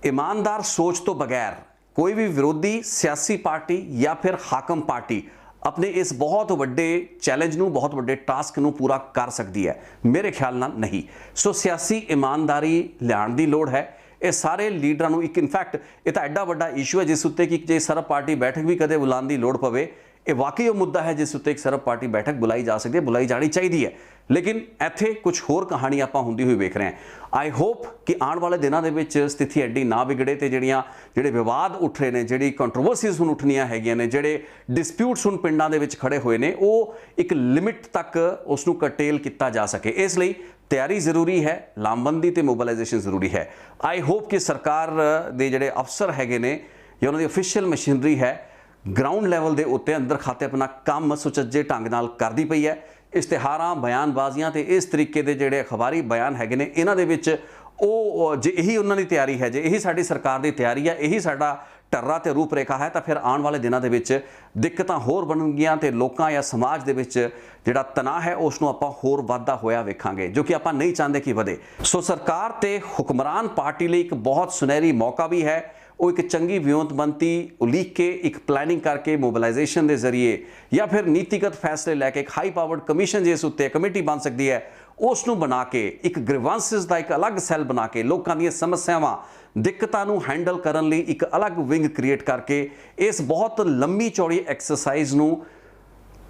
ईमानदार सोच तो बगैर कोई भी विरोधी सियासी पार्टी या फिर हाकम पार्टी अपने इस बहुत वड्डे चैलेंज नूं, बहुत वड्डे टास्क नूं पूरा कर सकती है? मेरे ख्याल नाल नहीं। सो सियासी ईमानदारी लियाण दी लोड़ है। ये सारे लीडरां नूं एक इनफैक्ट ये तां एड्डा वड्डा इशू है जिस उत्ते कि जे सर्व पार्टी बैठक भी कदे बुलाउण दी लोड़ पवे, ये वाकई वो मुद्दा है जिस उत्ते एक सर्व पार्टी बैठक बुलाई जा सकती है, बुलाई जानी चाहिए है। लेकिन ਇੱਥੇ कुछ होर कहानी ਆਪਾਂ ਹੁੰਦੀ ਹੋਈ ਵੇਖ ਰਹੇ ਹਾਂ। आई होप कि ਆਉਣ ਵਾਲੇ ਦਿਨਾਂ ਦੇ ਵਿੱਚ ਸਥਿਤੀ ਐਡੀ ਨਾ ਵਿਗੜੇ ਤੇ ਜਿਹੜੇ ਵਿਵਾਦ ਉੱਠ ਰਹੇ ਨੇ, ਜਿਹੜੀ ਕੰਟਰੋਵਰਸੀਜ਼ ਹੁਣ ਉੱਠਣੀਆਂ ਹੈਗੀਆਂ ਨੇ, ਜਿਹੜੇ ਡਿਸਪਿਊਟਸ ਹੁਣ ਪਿੰਡਾਂ ਦੇ ਵਿੱਚ ਖੜੇ ਹੋਏ ਨੇ, ਉਹ ਇੱਕ ਲਿਮਿਟ ਤੱਕ ਉਸ ਨੂੰ ਕਰਟੇਲ ਕੀਤਾ ਜਾ ਸਕੇ। ਇਸ ਲਈ ਤਿਆਰੀ ਜ਼ਰੂਰੀ ਹੈ, ਲਾਮਬੰਦੀ ਤੇ ਮੋਬਿਲਾਈਜੇਸ਼ਨ ਜ਼ਰੂਰੀ ਹੈ। ਆਈ ਹੋਪ ਕਿ ਸਰਕਾਰ ਦੇ ਜਿਹੜੇ ਅਫਸਰ ਹੈਗੇ ਨੇ ਜਾਂ ਉਹਨਾਂ ਦੀ ਅਫੀਸ਼ੀਅਲ ਮਸ਼ੀਨਰੀ ਹੈ, ਗਰਾਊਂਡ ਲੈਵਲ ਦੇ ਉੱਤੇ ਅੰਦਰ ਖਾਤੇ ਆਪਣਾ ਕੰਮ ਸੁਚੱਜੇ ਢੰਗ ਨਾਲ ਕਰਦੀ ਪਈ ਹੈ। ਇਸ਼ਤਿਹਾਰਾਂ, ਬਿਆਨਬਾਜ਼ੀਆਂ ਤੇ ਇਸ ਤਰੀਕੇ ਦੇ ਜਿਹੜੇ ਅਖਬਾਰੀ ਬਿਆਨ ਹੈਗੇ ਨੇ, ਇਹਨਾਂ ਦੇ ਵਿੱਚ ਉਹ ਜੇ ਇਹੀ ਉਹਨਾਂ ਦੀ ਤਿਆਰੀ ਹੈ, ਜੇ ਇਹੀ ਸਾਡੀ ਸਰਕਾਰ ਦੀ ਤਿਆਰੀ ਹੈ, ਇਹੀ ਸਾਡਾ ਟਰਰਾ ਤੇ ਰੂਪ ਰੇਖਾ ਹੈ, ਤਾਂ ਫਿਰ ਆਉਣ ਵਾਲੇ ਦਿਨਾਂ ਦੇ ਵਿੱਚ ਦਿੱਕਤਾਂ ਹੋਰ ਬਣਨਗੀਆਂ ਤੇ ਲੋਕਾਂ ਜਾਂ ਸਮਾਜ ਦੇ ਵਿੱਚ ਜਿਹੜਾ ਤਣਾਅ ਹੈ ਉਸ ਨੂੰ ਆਪਾਂ ਹੋਰ ਵੱਧਦਾ ਹੋਇਆ ਵੇਖਾਂਗੇ, ਜੋ ਕਿ ਆਪਾਂ ਨਹੀਂ ਚਾਹੁੰਦੇ ਕਿ ਵਧੇ। ਸੋ ਸਰਕਾਰ ਤੇ ਹੁਕਮਰਾਨ ਪਾਰਟੀ ਲਈ ਇੱਕ ਬਹੁਤ ਸੁਨਹਿਰੀ ਮੌਕਾ ਵੀ ਹੈ। ਉਹ ਇੱਕ ਚੰਗੀ ਵਿਉਂਤਬੰਦੀ ਉਲੀਕ ਕੇ, ਇੱਕ ਪਲੈਨਿੰਗ ਕਰਕੇ, ਮੋਬਿਲਾਈਜੇਸ਼ਨ ਦੇ ਜ਼ਰੀਏ ਜਾਂ ਫਿਰ ਨੀਤੀਗਤ ਫੈਸਲੇ ਲੈ ਕੇ ਇੱਕ ਹਾਈ ਪਾਵਰਡ ਕਮਿਸ਼ਨ ਜਿਸ ਉੱਤੇ ਕਮੇਟੀ ਬਣ ਸਕਦੀ ਹੈ, ਉਸ ਨੂੰ ਬਣਾ ਕੇ ਇੱਕ ਗ੍ਰੀਵਾਂਸਿਸ ਦਾ ਇੱਕ ਅਲੱਗ ਸੈੱਲ ਬਣਾ ਕੇ ਲੋਕਾਂ ਦੀਆਂ ਸਮੱਸਿਆਵਾਂ, ਦਿੱਕਤਾਂ ਨੂੰ ਹੈਂਡਲ ਕਰਨ ਲਈ ਇੱਕ ਅਲੱਗ ਵਿੰਗ ਕ੍ਰੀਏਟ ਕਰਕੇ ਇਸ ਬਹੁਤ ਲੰਮੀ ਚੌੜੀ ਐਕਸਰਸਾਈਜ਼ ਨੂੰ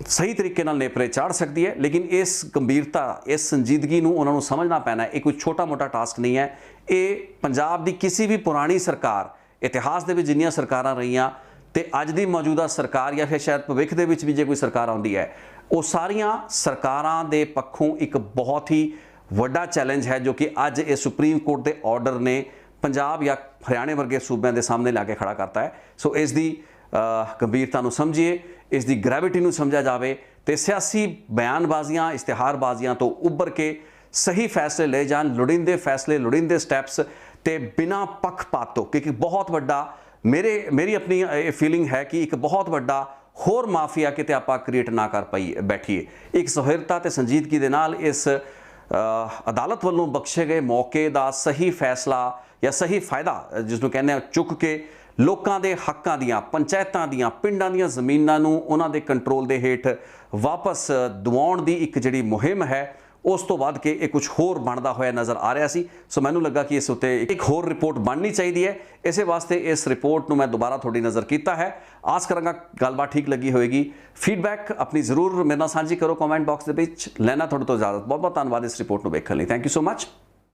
ਸਹੀ ਤਰੀਕੇ ਨਾਲ ਨੇਪਰੇ ਚਾੜ ਸਕਦੀ ਹੈ। ਲੇਕਿਨ ਇਸ ਗੰਭੀਰਤਾ, ਇਸ ਸੰਜੀਦਗੀ ਨੂੰ ਉਹਨਾਂ ਨੂੰ ਸਮਝਣਾ ਪੈਣਾ। ਇਹ ਕੋਈ ਛੋਟਾ ਮੋਟਾ ਟਾਸਕ ਨਹੀਂ ਹੈ। ਇਹ ਪੰਜਾਬ ਦੀ ਕਿਸੇ ਵੀ ਪੁਰਾਣੀ ਸਰਕਾਰ, ਇਤਿਹਾਸ ਦੇ ਵਿੱਚ ਜਿੰਨੀਆਂ ਸਰਕਾਰਾਂ ਰਹੀਆਂ ਤੇ ਅੱਜ ਦੀ ਮੌਜੂਦਾ ਸਰਕਾਰ ਜਾਂ ਫਿਰ ਸ਼ਾਇਦ ਭਵਿੱਖ ਦੇ ਵਿੱਚ ਵੀ ਜੇ ਕੋਈ ਸਰਕਾਰ ਆਉਂਦੀ ਹੈ, ਉਹ ਸਾਰੀਆਂ ਸਰਕਾਰਾਂ ਦੇ ਪੱਖੋਂ ਇੱਕ ਬਹੁਤ ਹੀ ਵੱਡਾ ਚੈਲੰਜ ਹੈ, ਜੋ ਕਿ ਅੱਜ ਇਹ ਸੁਪਰੀਮ ਕੋਰਟ ਦੇ ਆਰਡਰ ਨੇ ਪੰਜਾਬ ਜਾਂ ਹਰਿਆਣੇ ਵਰਗੇ ਸੂਬਿਆਂ ਦੇ ਸਾਹਮਣੇ ਲਾ ਕੇ ਖੜਾ ਕਰਤਾ ਹੈ। ਸੋ ਇਸ ਦੀ ਗੰਭੀਰਤਾ ਨੂੰ ਸਮਝੀਏ, ਇਸ ਦੀ ਗ੍ਰੈਵਿਟੀ ਨੂੰ ਸਮਝਿਆ ਜਾਵੇ ਤੇ ਸਿਆਸੀ ਬਿਆਨਬਾਜ਼ੀਆਂ, ਇਸ਼ਤਿਹਾਰਬਾਜ਼ੀਆਂ ਤੋਂ ਉੱਭਰ ਕੇ ਸਹੀ ਫੈਸਲੇ ਲਏ ਜਾਣ, ਲੋੜੀਂਦੇ ਫੈਸਲੇ, ਲੋੜੀਂਦੇ ਸਟੈਪਸ ਤੇ ਬਿਨਾਂ ਪੱਖਪਾਤ ਤੋਂ, ਕਿਉਂਕਿ ਬਹੁਤ ਵੱਡਾ ਮੇਰੀ ਆਪਣੀ ਇਹ ਫੀਲਿੰਗ ਹੈ ਕਿ ਇੱਕ ਬਹੁਤ ਵੱਡਾ ਹੋਰ ਮਾਫੀਆ ਕਿਤੇ ਆਪਾਂ ਕ੍ਰੀਏਟ ਨਾ ਕਰ ਬੈਠੀਏ। ਇੱਕ ਸੁਹਿਰਦਤਾ ਤੇ ਸੰਜੀਦਗੀ ਦੇ ਨਾਲ ਇਸ ਅਦਾਲਤ ਵੱਲੋਂ ਬਖਸ਼ੇ ਗਏ ਮੌਕੇ ਦਾ ਸਹੀ ਫੈਸਲਾ ਜਾਂ ਸਹੀ ਫਾਇਦਾ ਜਿਸ ਨੂੰ ਕਹਿੰਦੇ ਆ ਚੁੱਕ ਕੇ ਲੋਕਾਂ ਦੇ ਹੱਕਾਂ ਦੀਆਂ, ਪੰਚਾਇਤਾਂ ਦੀਆਂ, ਪਿੰਡਾਂ ਦੀਆਂ ਜ਼ਮੀਨਾਂ ਨੂੰ ਉਹਨਾਂ ਦੇ ਕੰਟਰੋਲ ਦੇ ਹੇਠ ਵਾਪਸ ਦਿਵਾਉਣ ਦੀ ਇੱਕ ਜਿਹੜੀ ਮੁਹਿੰਮ ਹੈ, ਉਸ ਤੋਂ ਬਾਅਦ ਕਿ ਇਹ ਕੁਝ ਹੋਰ ਬਣਦਾ ਹੋਇਆ ਨਜ਼ਰ ਆ ਰਿਹਾ ਸੀ। ਸੋ ਮੈਨੂੰ ਲੱਗਾ ਕਿ ਇਸ ਉੱਤੇ ਇੱਕ ਹੋਰ ਰਿਪੋਰਟ ਬਣਨੀ ਚਾਹੀਦੀ ਹੈ। ਇਸੇ ਵਾਸਤੇ ਇਸ ਰਿਪੋਰਟ ਨੂੰ ਮੈਂ ਦੁਬਾਰਾ ਤੁਹਾਡੀ ਨਜ਼ਰ ਕੀਤਾ ਹੈ। ਆਸ ਕਰਾਂਗਾ ਗੱਲਬਾਤ ਠੀਕ ਲੱਗੀ ਹੋਵੇਗੀ। ਫੀਡਬੈਕ ਆਪਣੀ ਜ਼ਰੂਰ ਮੇਰੇ ਨਾਲ ਸਾਂਝੀ ਕਰੋ ਕਮੈਂਟ ਬਾਕਸ ਦੇ ਵਿੱਚ। ਲੈਣਾ ਤੁਹਾਡੇ ਤੋਂ ਇਜਾਜ਼ਤ। ਬਹੁਤ ਬਹੁਤ ਧੰਨਵਾਦ ਇਸ ਰਿਪੋਰਟ ਨੂੰ ਵੇਖਣ ਲਈ। Thank you so much.